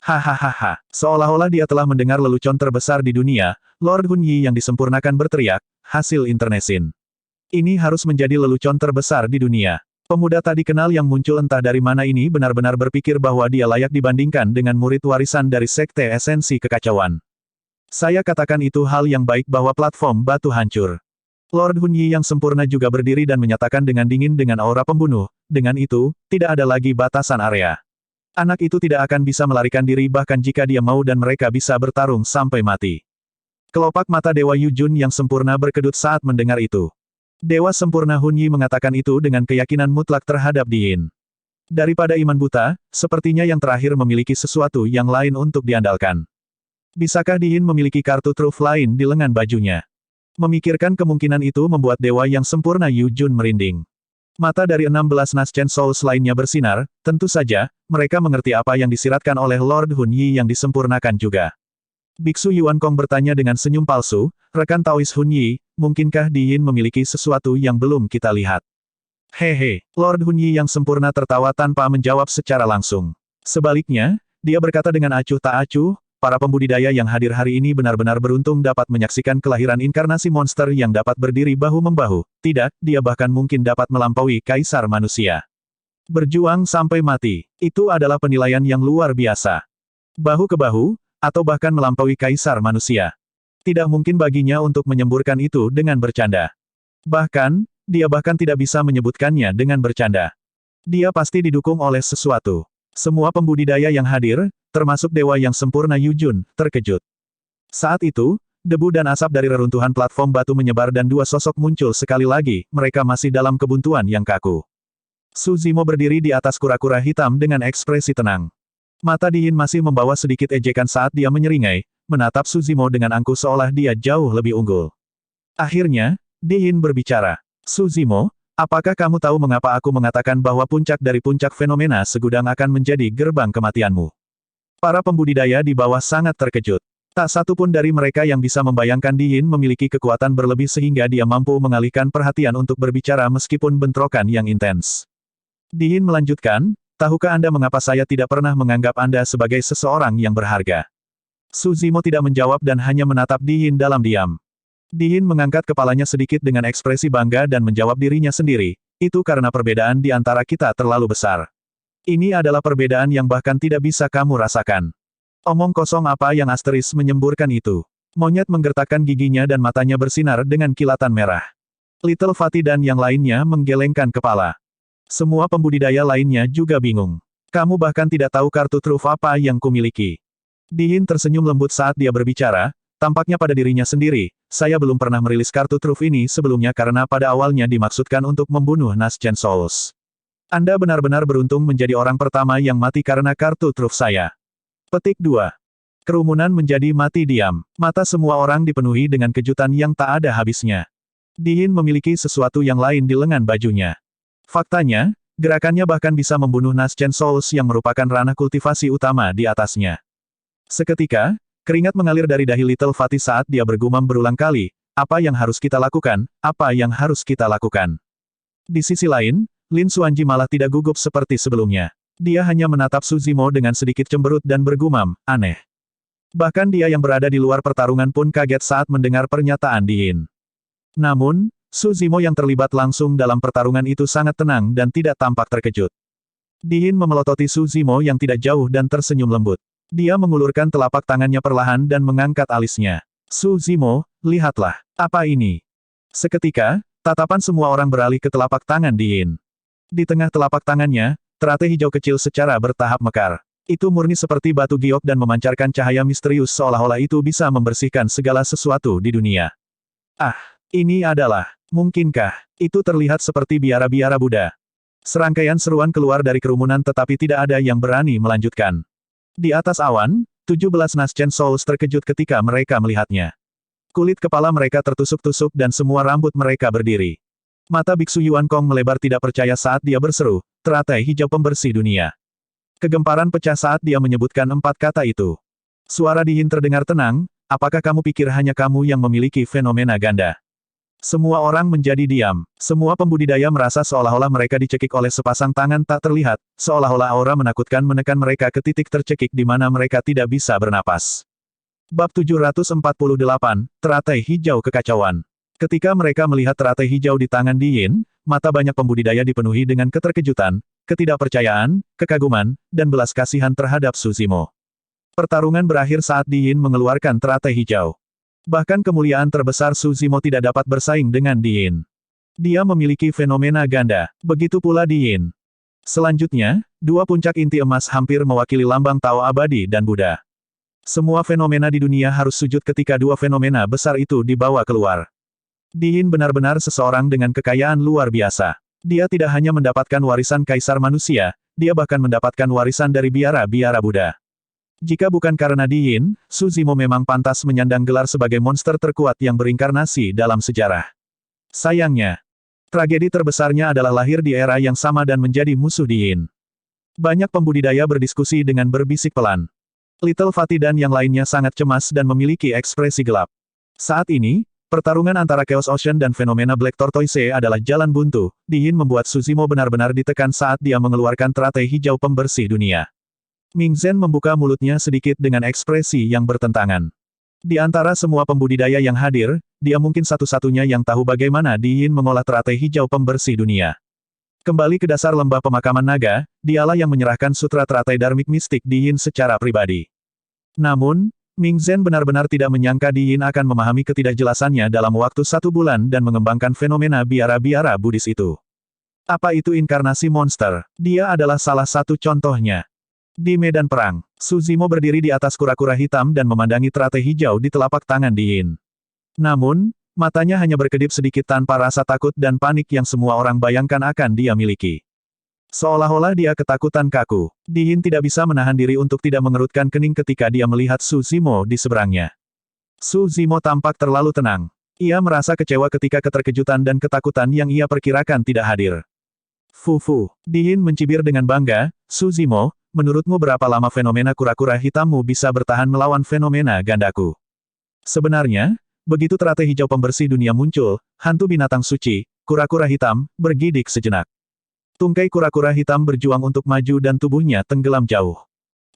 S1: Hahaha, seolah-olah dia telah mendengar lelucon terbesar di dunia, Lord Hun Yi yang disempurnakan berteriak, hasil Internecine. Ini harus menjadi lelucon terbesar di dunia. Pemuda tadi kenal yang muncul entah dari mana ini benar-benar berpikir bahwa dia layak dibandingkan dengan murid warisan dari Sekte Esensi Kekacauan. Saya katakan itu hal yang baik bahwa platform batu hancur. Lord Hun Yi yang sempurna juga berdiri dan menyatakan dengan dingin dengan aura pembunuh, dengan itu, tidak ada lagi batasan area. Anak itu tidak akan bisa melarikan diri bahkan jika dia mau dan mereka bisa bertarung sampai mati. Kelopak mata Dewa Yujun yang sempurna berkedut saat mendengar itu. Dewa sempurna Hun Yi mengatakan itu dengan keyakinan mutlak terhadap Di Yin. Daripada iman buta, sepertinya yang terakhir memiliki sesuatu yang lain untuk diandalkan. Bisakah Di Yin memiliki kartu truf lain di lengan bajunya? Memikirkan kemungkinan itu membuat Dewa yang sempurna Yujun merinding. Mata dari 16 Naschen Souls lainnya bersinar, tentu saja, mereka mengerti apa yang disiratkan oleh Lord Hun Yi yang disempurnakan juga. Biksu Yuan Kong bertanya dengan senyum palsu, rekan Taois Hun Yi, mungkinkah Di Yin memiliki sesuatu yang belum kita lihat? Hehe, Lord Hun Yi yang sempurna tertawa tanpa menjawab secara langsung. Sebaliknya, dia berkata dengan acuh tak acuh, para pembudidaya yang hadir hari ini benar-benar beruntung dapat menyaksikan kelahiran inkarnasi monster yang dapat berdiri bahu-membahu. Tidak, dia bahkan mungkin dapat melampaui kaisar manusia. Berjuang sampai mati, itu adalah penilaian yang luar biasa. Bahu ke bahu, atau bahkan melampaui kaisar manusia. Tidak mungkin baginya untuk menyemburkan itu dengan bercanda. Bahkan, dia bahkan tidak bisa menyebutkannya dengan bercanda. Dia pasti didukung oleh sesuatu. Semua pembudidaya yang hadir, termasuk Dewa yang sempurna Yujun, terkejut. Saat itu, debu dan asap dari reruntuhan platform batu menyebar dan dua sosok muncul sekali lagi, mereka masih dalam kebuntuan yang kaku. Su Zimo berdiri di atas kura-kura hitam dengan ekspresi tenang. Mata Di Yin masih membawa sedikit ejekan saat dia menyeringai, menatap Su Zimo dengan angkuh seolah dia jauh lebih unggul. Akhirnya, Di Yin berbicara. Su Zimo, Apakah kamu tahu mengapa aku mengatakan bahwa puncak dari puncak fenomena segudang akan menjadi gerbang kematianmu? Para pembudidaya di bawah sangat terkejut. Tak satu pun dari mereka yang bisa membayangkan Di Yin memiliki kekuatan berlebih sehingga dia mampu mengalihkan perhatian untuk berbicara meskipun bentrokan yang intens. Di Yin melanjutkan, tahukah Anda mengapa saya tidak pernah menganggap Anda sebagai seseorang yang berharga? Su Zimo tidak menjawab dan hanya menatap Di Yin dalam diam. Di Yin mengangkat kepalanya sedikit dengan ekspresi bangga dan menjawab dirinya sendiri, itu karena perbedaan di antara kita terlalu besar. Ini adalah perbedaan yang bahkan tidak bisa kamu rasakan. Omong kosong apa yang asteris menyemburkan itu. Monyet menggertakkan giginya dan matanya bersinar dengan kilatan merah. Little Fatty dan yang lainnya menggelengkan kepala. Semua pembudidaya lainnya juga bingung. Kamu bahkan tidak tahu kartu truf apa yang kumiliki. Di Yin tersenyum lembut saat dia berbicara, tampaknya pada dirinya sendiri, saya belum pernah merilis kartu truf ini sebelumnya karena pada awalnya dimaksudkan untuk membunuh Nascent Souls. Anda benar-benar beruntung menjadi orang pertama yang mati karena kartu truf saya. Petik 2. Kerumunan menjadi mati diam. Mata semua orang dipenuhi dengan kejutan yang tak ada habisnya. Di Yin memiliki sesuatu yang lain di lengan bajunya. Faktanya, gerakannya bahkan bisa membunuh Nascent Souls yang merupakan ranah kultivasi utama di atasnya. Seketika, keringat mengalir dari dahi Little Fatty saat dia bergumam berulang kali, apa yang harus kita lakukan, apa yang harus kita lakukan. Di sisi lain, Lin Xuanji malah tidak gugup seperti sebelumnya. Dia hanya menatap Su Zimo dengan sedikit cemberut dan bergumam, aneh. Bahkan dia yang berada di luar pertarungan pun kaget saat mendengar pernyataan Di Yin. Namun, Su Zimo yang terlibat langsung dalam pertarungan itu sangat tenang dan tidak tampak terkejut. Di Yin memelototi Su Zimo yang tidak jauh dan tersenyum lembut. Dia mengulurkan telapak tangannya perlahan dan mengangkat alisnya. Su Zimo, lihatlah, apa ini? Seketika, tatapan semua orang beralih ke telapak tangan Di Yin. Di tengah telapak tangannya, teratai hijau kecil secara bertahap mekar. Itu murni seperti batu giok dan memancarkan cahaya misterius seolah-olah itu bisa membersihkan segala sesuatu di dunia. Ah, ini adalah, mungkinkah, itu terlihat seperti biara-biara Buddha. Serangkaian seruan keluar dari kerumunan tetapi tidak ada yang berani melanjutkan. Di atas awan, 17 Nascent Souls terkejut ketika mereka melihatnya. Kulit kepala mereka tertusuk-tusuk dan semua rambut mereka berdiri. Mata Biksu Yuan Kong melebar tidak percaya saat dia berseru, teratai hijau pembersih dunia. Kegemparan pecah saat dia menyebutkan 4 kata itu. Suara Di Yin terdengar tenang, apakah kamu pikir hanya kamu yang memiliki fenomena ganda? Semua orang menjadi diam. Semua pembudidaya merasa seolah-olah mereka dicekik oleh sepasang tangan tak terlihat, seolah-olah aura menakutkan menekan mereka ke titik tercekik di mana mereka tidak bisa bernapas. Bab 748, Teratai Hijau Kekacauan. Ketika mereka melihat teratai hijau di tangan Di Yin, mata banyak pembudidaya dipenuhi dengan keterkejutan, ketidakpercayaan, kekaguman, dan belas kasihan terhadap Su Zimo. Pertarungan berakhir saat Di Yin mengeluarkan teratai hijau. Bahkan kemuliaan terbesar Su Zimo tidak dapat bersaing dengan Di Yin. Dia memiliki fenomena ganda, begitu pula Di Yin. Selanjutnya, 2 puncak inti emas hampir mewakili lambang Tao abadi dan Buddha. Semua fenomena di dunia harus sujud ketika 2 fenomena besar itu dibawa keluar. Di Yin benar-benar seseorang dengan kekayaan luar biasa. Dia tidak hanya mendapatkan warisan kaisar manusia, dia bahkan mendapatkan warisan dari biara-biara Buddha. Jika bukan karena Di Yin, Su Zimo memang pantas menyandang gelar sebagai monster terkuat yang berinkarnasi dalam sejarah. Sayangnya, tragedi terbesarnya adalah lahir di era yang sama dan menjadi musuh Di Yin. Banyak pembudidaya berdiskusi dengan berbisik pelan. Little Fatty dan yang lainnya sangat cemas dan memiliki ekspresi gelap. Saat ini, pertarungan antara Chaos Ocean dan fenomena Black Tortoise adalah jalan buntu. Di Yin membuat Su Zimo benar-benar ditekan saat dia mengeluarkan teratai hijau pembersih dunia. Ming Zhen membuka mulutnya sedikit dengan ekspresi yang bertentangan. Di antara semua pembudidaya yang hadir, dia mungkin satu-satunya yang tahu bagaimana Di Yin mengolah teratai hijau pembersih dunia. Kembali ke dasar lembah pemakaman naga, dialah yang menyerahkan sutra teratai Dharmic mistik Di Yin secara pribadi. Namun, Ming Zhen benar-benar tidak menyangka Di Yin akan memahami ketidakjelasannya dalam waktu 1 bulan dan mengembangkan fenomena biara-biara Buddhis itu. Apa itu inkarnasi monster? Dia adalah salah satu contohnya. Di medan perang, Su Zimo berdiri di atas kura-kura hitam dan memandangi teratai hijau di telapak tangan Di Yin. Namun, matanya hanya berkedip sedikit tanpa rasa takut dan panik yang semua orang bayangkan akan dia miliki. Seolah-olah dia ketakutan kaku. Di Yin tidak bisa menahan diri untuk tidak mengerutkan kening ketika dia melihat Su Zimo di seberangnya. Su Zimo tampak terlalu tenang. Ia merasa kecewa ketika keterkejutan dan ketakutan yang ia perkirakan tidak hadir. Fufu, Diin mencibir dengan bangga, Su Zimo, menurutmu berapa lama fenomena kura-kura hitammu bisa bertahan melawan fenomena gandaku? Sebenarnya, begitu teratai hijau pembersih dunia muncul, hantu binatang suci, kura-kura hitam, bergidik sejenak. Tungkai kura-kura hitam berjuang untuk maju dan tubuhnya tenggelam jauh.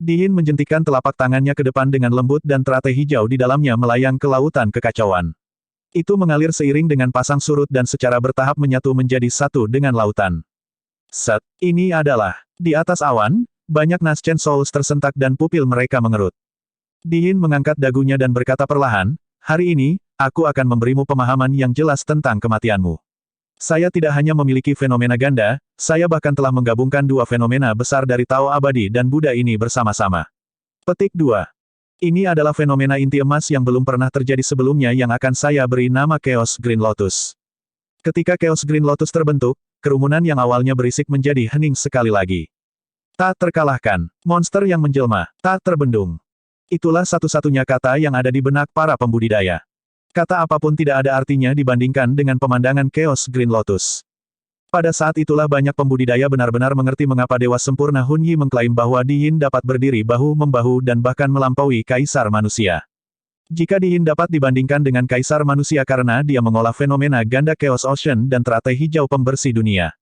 S1: Diin menjentikkan telapak tangannya ke depan dengan lembut dan teratai hijau di dalamnya melayang ke lautan kekacauan. Itu mengalir seiring dengan pasang surut dan secara bertahap menyatu menjadi satu dengan lautan. Set, ini adalah, di atas awan, banyak Naschen Souls tersentak dan pupil mereka mengerut. Diin mengangkat dagunya dan berkata perlahan, hari ini, aku akan memberimu pemahaman yang jelas tentang kematianmu. Saya tidak hanya memiliki fenomena ganda, saya bahkan telah menggabungkan dua fenomena besar dari Tao Abadi dan Buddha ini bersama-sama. Petik 2. Ini adalah fenomena inti emas yang belum pernah terjadi sebelumnya yang akan saya beri nama Chaos Green Lotus. Ketika Chaos Green Lotus terbentuk, kerumunan yang awalnya berisik menjadi hening sekali lagi. Tak terkalahkan, monster yang menjelma, tak terbendung. Itulah satu-satunya kata yang ada di benak para pembudidaya. Kata apapun tidak ada artinya dibandingkan dengan pemandangan Chaos Green Lotus. Pada saat itulah banyak pembudidaya benar-benar mengerti mengapa Dewa Sempurna Hun Yi mengklaim bahwa Diin dapat berdiri bahu-membahu dan bahkan melampaui Kaisar Manusia. Jika Diin dapat dibandingkan dengan Kaisar Manusia karena dia mengolah fenomena ganda Chaos Ocean dan teratai hijau pembersih dunia.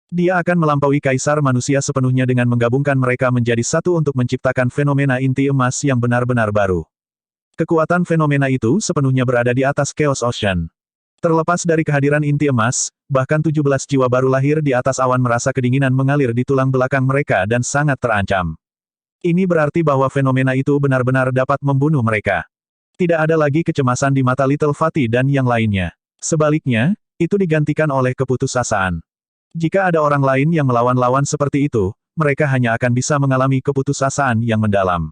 S1: Dia akan melampaui Kaisar Manusia sepenuhnya dengan menggabungkan mereka menjadi satu untuk menciptakan fenomena inti emas yang benar-benar baru. Kekuatan fenomena itu sepenuhnya berada di atas Chaos Ocean. Terlepas dari kehadiran inti emas, bahkan 17 jiwa baru lahir di atas awan merasa kedinginan mengalir di tulang belakang mereka dan sangat terancam. Ini berarti bahwa fenomena itu benar-benar dapat membunuh mereka. Tidak ada lagi kecemasan di mata Little Fatty dan yang lainnya. Sebaliknya, itu digantikan oleh keputusasaan. Jika ada orang lain yang melawan-lawan seperti itu, mereka hanya akan bisa mengalami keputusasaan yang mendalam.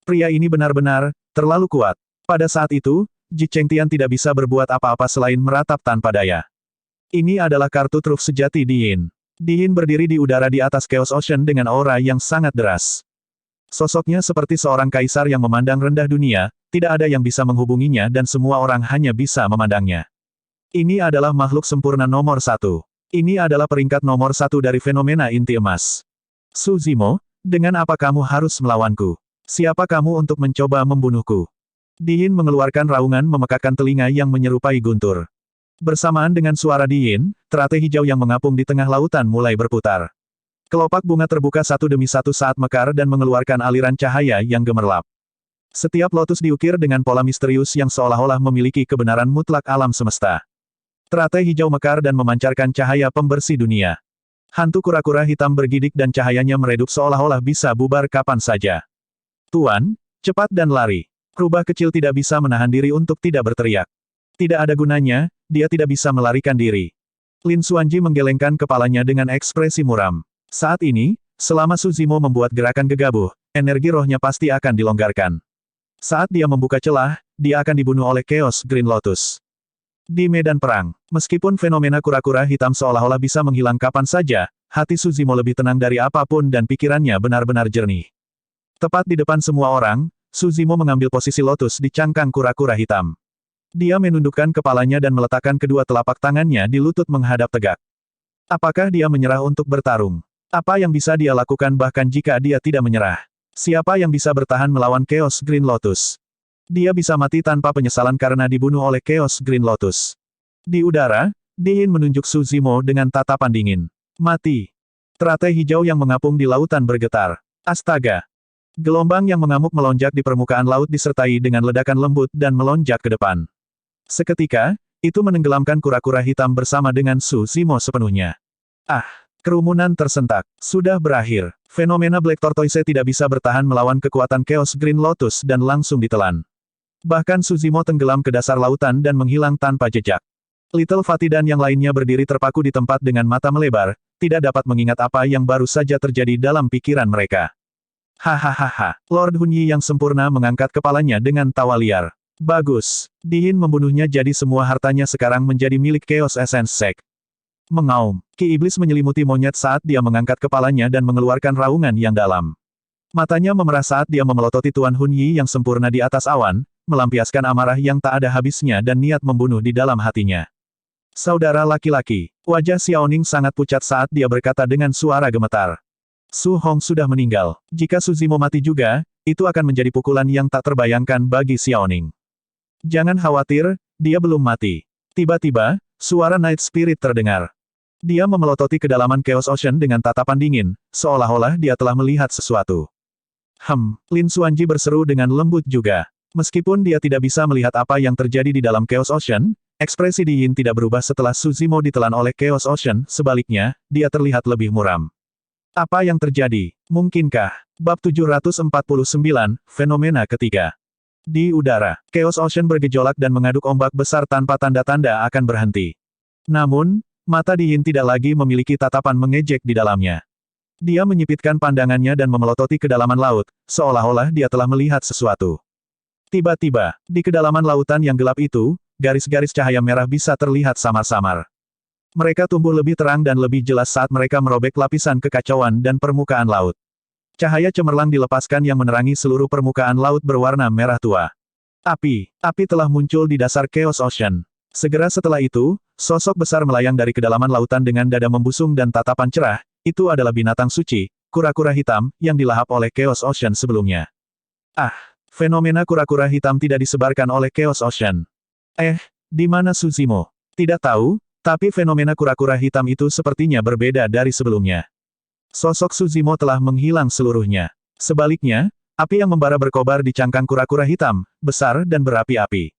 S1: Pria ini benar-benar terlalu kuat. Pada saat itu, Ji Chengtian tidak bisa berbuat apa-apa selain meratap tanpa daya. Ini adalah kartu truf sejati Diin. Diin berdiri di udara di atas Chaos Ocean dengan aura yang sangat deras. Sosoknya seperti seorang kaisar yang memandang rendah dunia, tidak ada yang bisa menghubunginya dan semua orang hanya bisa memandangnya. Ini adalah makhluk sempurna nomor 1. Ini adalah peringkat nomor 1 dari fenomena inti emas. Su Zimo, dengan apa kamu harus melawanku? Siapa kamu untuk mencoba membunuhku? Diin mengeluarkan raungan memekakkan telinga yang menyerupai guntur. Bersamaan dengan suara Diin, teratai hijau yang mengapung di tengah lautan mulai berputar. Kelopak bunga terbuka satu demi satu saat mekar dan mengeluarkan aliran cahaya yang gemerlap. Setiap lotus diukir dengan pola misterius yang seolah-olah memiliki kebenaran mutlak alam semesta. Teratai hijau mekar dan memancarkan cahaya pembersih dunia. Hantu kura-kura hitam bergidik dan cahayanya meredup seolah-olah bisa bubar kapan saja. Tuan, cepat dan lari. Rubah kecil tidak bisa menahan diri untuk tidak berteriak. Tidak ada gunanya, dia tidak bisa melarikan diri. Lin Xuanji menggelengkan kepalanya dengan ekspresi muram. Saat ini, selama Su Zimo membuat gerakan gegabah, energi rohnya pasti akan dilonggarkan. Saat dia membuka celah, dia akan dibunuh oleh Chaos Green Lotus. Di medan perang, meskipun fenomena kura-kura hitam seolah-olah bisa menghilang kapan saja, hati Su Zimo lebih tenang dari apapun dan pikirannya benar-benar jernih. Tepat di depan semua orang, Su Zimo mengambil posisi lotus di cangkang kura-kura hitam. Dia menundukkan kepalanya dan meletakkan kedua telapak tangannya di lutut menghadap tegak. Apakah dia menyerah untuk bertarung? Apa yang bisa dia lakukan bahkan jika dia tidak menyerah? Siapa yang bisa bertahan melawan Chaos Green Lotus? Dia bisa mati tanpa penyesalan karena dibunuh oleh Chaos Green Lotus. Di udara, Diin menunjuk Su Zimo dengan tatapan dingin. Mati. Teratai hijau yang mengapung di lautan bergetar. Astaga! Gelombang yang mengamuk melonjak di permukaan laut disertai dengan ledakan lembut dan melonjak ke depan. Seketika, itu menenggelamkan kura-kura hitam bersama dengan Su Zimo sepenuhnya. Ah! Kerumunan tersentak. Sudah berakhir. Fenomena Black Tortoise tidak bisa bertahan melawan kekuatan Chaos Green Lotus dan langsung ditelan. Bahkan Su Zimo tenggelam ke dasar lautan dan menghilang tanpa jejak. Little Fatty dan yang lainnya berdiri terpaku di tempat dengan mata melebar, tidak dapat mengingat apa yang baru saja terjadi dalam pikiran mereka. Hahaha. Lord Hun Yi yang sempurna mengangkat kepalanya dengan tawa liar. Bagus. Diin membunuhnya jadi semua hartanya sekarang menjadi milik Chaos Essence Sect. Mengaum. Ki Iblis menyelimuti monyet saat dia mengangkat kepalanya dan mengeluarkan raungan yang dalam. Matanya memerah saat dia memelototi Tuan Hun Yi yang sempurna di atas awan, melampiaskan amarah yang tak ada habisnya dan niat membunuh di dalam hatinya. Saudara laki-laki, wajah Xiaoning sangat pucat saat dia berkata dengan suara gemetar. Su Hong sudah meninggal. Jika Su Zimo mati juga, itu akan menjadi pukulan yang tak terbayangkan bagi Xiaoning. Jangan khawatir, dia belum mati. Tiba-tiba, suara Night Spirit terdengar. Dia memelototi kedalaman Chaos Ocean dengan tatapan dingin, seolah-olah dia telah melihat sesuatu. Lin Xuanji berseru dengan lembut juga. Meskipun dia tidak bisa melihat apa yang terjadi di dalam Chaos Ocean, ekspresi Di Yin tidak berubah setelah Su Zimo ditelan oleh Chaos Ocean, sebaliknya, dia terlihat lebih muram. Apa yang terjadi? Mungkinkah? Bab 749, Fenomena Ketiga. Di udara, Chaos Ocean bergejolak dan mengaduk ombak besar tanpa tanda-tanda akan berhenti. Namun, mata Di Yin tidak lagi memiliki tatapan mengejek di dalamnya. Dia menyipitkan pandangannya dan memelototi kedalaman laut, seolah-olah dia telah melihat sesuatu. Tiba-tiba, di kedalaman lautan yang gelap itu, garis-garis cahaya merah bisa terlihat samar-samar. Mereka tumbuh lebih terang dan lebih jelas saat mereka merobek lapisan kekacauan dan permukaan laut. Cahaya cemerlang dilepaskan yang menerangi seluruh permukaan laut berwarna merah tua. Api telah muncul di dasar Chaos Ocean. Segera setelah itu, sosok besar melayang dari kedalaman lautan dengan dada membusung dan tatapan cerah. Itu adalah binatang suci, kura-kura hitam, yang dilahap oleh Chaos Ocean sebelumnya. Fenomena kura-kura hitam tidak disebarkan oleh Chaos Ocean. Di mana Su Zimo? Tidak tahu, tapi fenomena kura-kura hitam itu sepertinya berbeda dari sebelumnya. Sosok Su Zimo telah menghilang seluruhnya. Sebaliknya, api yang membara berkobar di cangkang kura-kura hitam, besar dan berapi-api.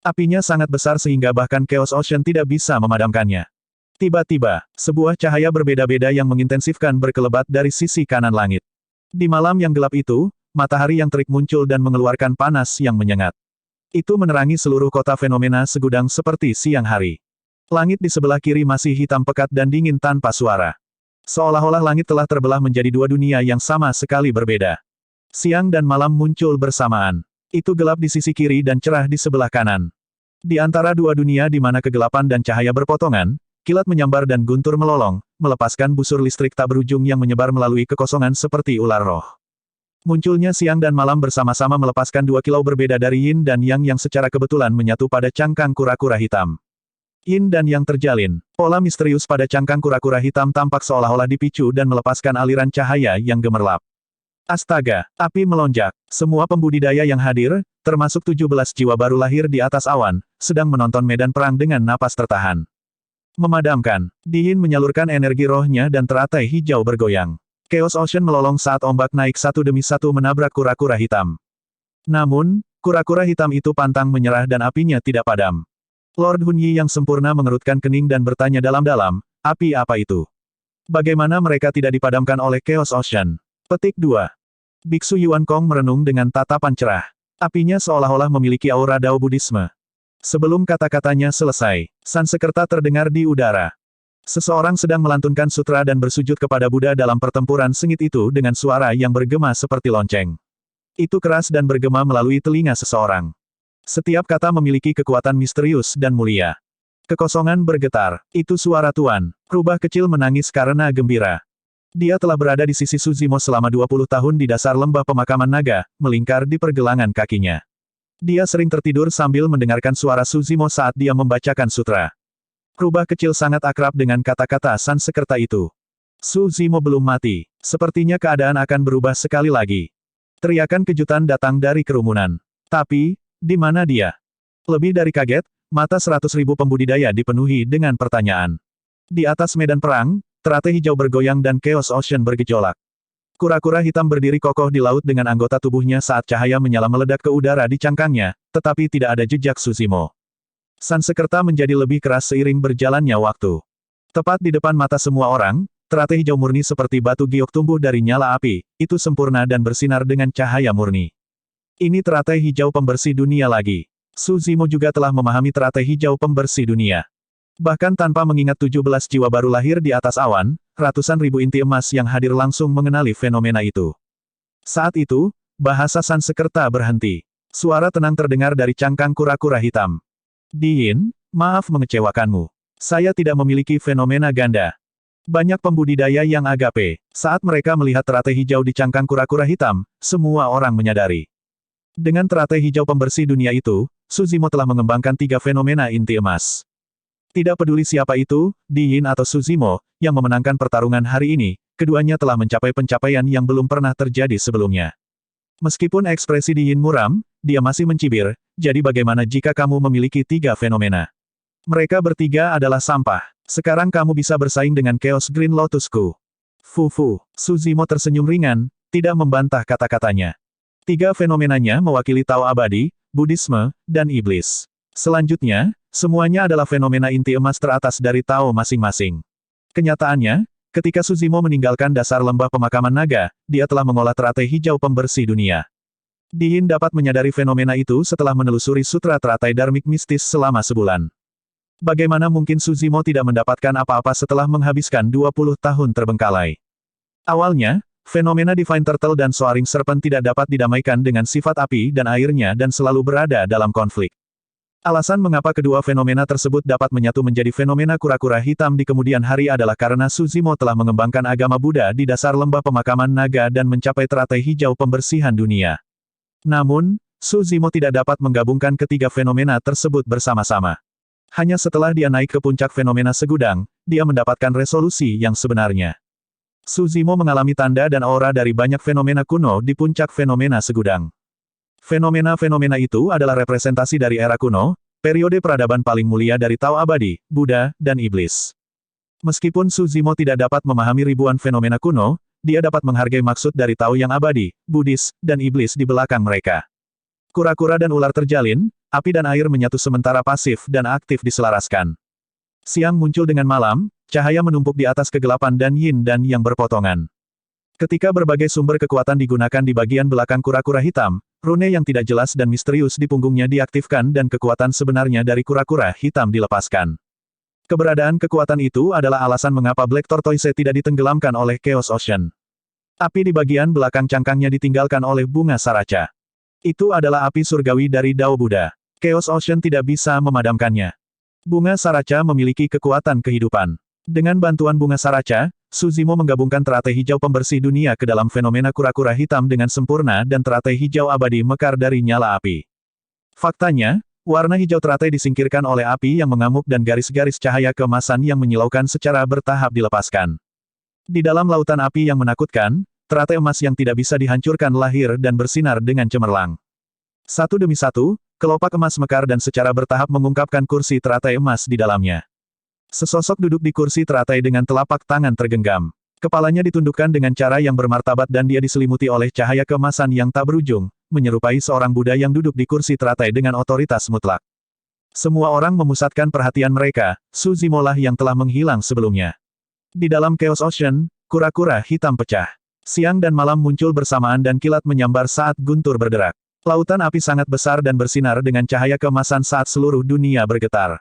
S1: Apinya sangat besar sehingga bahkan Chaos Ocean tidak bisa memadamkannya. Tiba-tiba, sebuah cahaya berbeda-beda yang mengintensifkan berkelebat dari sisi kanan langit. Di malam yang gelap itu, matahari yang terik muncul dan mengeluarkan panas yang menyengat. Itu menerangi seluruh kota fenomena segudang seperti siang hari. Langit di sebelah kiri masih hitam pekat dan dingin tanpa suara. Seolah-olah langit telah terbelah menjadi dua dunia yang sama sekali berbeda. Siang dan malam muncul bersamaan. Itu gelap di sisi kiri dan cerah di sebelah kanan. Di antara dua dunia di mana kegelapan dan cahaya berpotongan, kilat menyambar dan guntur melolong, melepaskan busur listrik tak berujung yang menyebar melalui kekosongan seperti ular roh. Munculnya siang dan malam bersama-sama melepaskan dua kilau berbeda dari Yin dan Yang yang secara kebetulan menyatu pada cangkang kura-kura hitam. Yin dan Yang terjalin. Pola misterius pada cangkang kura-kura hitam tampak seolah-olah dipicu dan melepaskan aliran cahaya yang gemerlap. Astaga, api melonjak. Semua pembudidaya yang hadir, termasuk 17 jiwa baru lahir di atas awan, sedang menonton medan perang dengan napas tertahan. Memadamkan. Di Yin menyalurkan energi rohnya dan teratai hijau bergoyang. Chaos Ocean melolong saat ombak naik satu demi satu menabrak kura-kura hitam. Namun, kura-kura hitam itu pantang menyerah dan apinya tidak padam. Lord Hunyi yang sempurna mengerutkan kening dan bertanya dalam-dalam, api apa itu? Bagaimana mereka tidak dipadamkan oleh Chaos Ocean? Petik 2. Biksu Yuan Kong merenung dengan tatapan cerah. Apinya seolah-olah memiliki aura Dao Buddhisme. Sebelum kata-katanya selesai, Sansekerta terdengar di udara. Seseorang sedang melantunkan sutra dan bersujud kepada Buddha dalam pertempuran sengit itu dengan suara yang bergema seperti lonceng. Itu keras dan bergema melalui telinga seseorang. Setiap kata memiliki kekuatan misterius dan mulia. Kekosongan bergetar. Itu suara Tuan. Rubah kecil menangis karena gembira. Dia telah berada di sisi Su Zimo selama 20 tahun di dasar lembah pemakaman naga, melingkar di pergelangan kakinya. Dia sering tertidur sambil mendengarkan suara Su Zimo saat dia membacakan sutra. Rubah kecil sangat akrab dengan kata-kata Sansekerta itu. Su Zimo belum mati. Sepertinya keadaan akan berubah sekali lagi. Teriakan kejutan datang dari kerumunan. Tapi, di mana dia? Lebih dari kaget, mata 100.000 pembudidaya dipenuhi dengan pertanyaan. Di atas medan perang, teratai hijau bergoyang dan Chaos Ocean bergejolak. Kura-kura hitam berdiri kokoh di laut dengan anggota tubuhnya saat cahaya menyala meledak ke udara di cangkangnya, tetapi tidak ada jejak Su Zimo. Sansekerta menjadi lebih keras seiring berjalannya waktu. Tepat di depan mata semua orang, teratai hijau murni seperti batu giok tumbuh dari nyala api, itu sempurna dan bersinar dengan cahaya murni. Ini teratai hijau pembersih dunia lagi. Su Zimo juga telah memahami teratai hijau pembersih dunia. Bahkan tanpa mengingat 17 jiwa baru lahir di atas awan, ratusan ribu inti emas yang hadir langsung mengenali fenomena itu. Saat itu, bahasa Sansekerta berhenti. Suara tenang terdengar dari cangkang kura-kura hitam. Di Yin, maaf mengecewakanmu. Saya tidak memiliki fenomena ganda. Banyak pembudidaya yang agape. Saat mereka melihat teratai hijau di cangkang kura-kura hitam, semua orang menyadari. Dengan teratai hijau pembersih dunia itu, Suzimo telah mengembangkan 3 fenomena inti emas. Tidak peduli siapa itu, Di Yin atau Suzimo, yang memenangkan pertarungan hari ini, keduanya telah mencapai pencapaian yang belum pernah terjadi sebelumnya. Meskipun ekspresi Di Yin muram, dia masih mencibir, jadi bagaimana jika kamu memiliki 3 fenomena? Mereka bertiga adalah sampah. Sekarang kamu bisa bersaing dengan Chaos Green Lotusku. Fufu, Suzimo tersenyum ringan, tidak membantah kata-katanya. 3 fenomenanya mewakili Tao abadi, Budisme, dan Iblis. Selanjutnya, semuanya adalah fenomena inti emas teratas dari Tao masing-masing. Kenyataannya, ketika Suzimo meninggalkan dasar lembah pemakaman naga, dia telah mengolah teratai hijau pembersih dunia. Di Yin dapat menyadari fenomena itu setelah menelusuri sutra teratai Dharmic mistis selama sebulan. Bagaimana mungkin Suzimo tidak mendapatkan apa-apa setelah menghabiskan 20 tahun terbengkalai? Awalnya, fenomena Divine Turtle dan Soaring Serpent tidak dapat didamaikan dengan sifat api dan airnya dan selalu berada dalam konflik. Alasan mengapa kedua fenomena tersebut dapat menyatu menjadi fenomena kura-kura hitam di kemudian hari adalah karena Suzimo telah mengembangkan agama Buddha di dasar lembah pemakaman naga dan mencapai teratai hijau pembersihan dunia. Namun, Suzimo tidak dapat menggabungkan ketiga fenomena tersebut bersama-sama. Hanya setelah dia naik ke puncak fenomena segudang, dia mendapatkan resolusi yang sebenarnya. Suzimo mengalami tanda dan aura dari banyak fenomena kuno di puncak fenomena segudang. Fenomena-fenomena itu adalah representasi dari era kuno, periode peradaban paling mulia dari Tao abadi, Buddha, dan Iblis. Meskipun Suzimo tidak dapat memahami ribuan fenomena kuno, dia dapat menghargai maksud dari Tao yang abadi, Buddhis, dan Iblis di belakang mereka. Kura-kura dan ular terjalin, api dan air menyatu sementara pasif dan aktif diselaraskan. Siang muncul dengan malam, cahaya menumpuk di atas kegelapan dan yin dan yang berpotongan. Ketika berbagai sumber kekuatan digunakan di bagian belakang kura-kura hitam, rune yang tidak jelas dan misterius di punggungnya diaktifkan dan kekuatan sebenarnya dari kura-kura hitam dilepaskan. Keberadaan kekuatan itu adalah alasan mengapa Black Tortoise tidak ditenggelamkan oleh Chaos Ocean. Api di bagian belakang cangkangnya ditinggalkan oleh bunga saraca. Itu adalah api surgawi dari Dao Buddha. Chaos Ocean tidak bisa memadamkannya. Bunga saraca memiliki kekuatan kehidupan. Dengan bantuan bunga saraca, Suzimo menggabungkan teratai hijau pembersih dunia ke dalam fenomena kura-kura hitam dengan sempurna dan teratai hijau abadi mekar dari nyala api. Faktanya, warna hijau teratai disingkirkan oleh api yang mengamuk dan garis-garis cahaya keemasan yang menyilaukan secara bertahap dilepaskan. Di dalam lautan api yang menakutkan, teratai emas yang tidak bisa dihancurkan lahir dan bersinar dengan cemerlang. Satu demi satu, kelopak emas mekar dan secara bertahap mengungkapkan kursi teratai emas di dalamnya. Sesosok duduk di kursi teratai dengan telapak tangan tergenggam. Kepalanya ditundukkan dengan cara yang bermartabat dan dia diselimuti oleh cahaya keemasan yang tak berujung, menyerupai seorang Buddha yang duduk di kursi teratai dengan otoritas mutlak. Semua orang memusatkan perhatian mereka, Suzimo lah yang telah menghilang sebelumnya. Di dalam Chaos Ocean, kura-kura hitam pecah. Siang dan malam muncul bersamaan dan kilat menyambar saat guntur berderak. Lautan api sangat besar dan bersinar dengan cahaya keemasan saat seluruh dunia bergetar.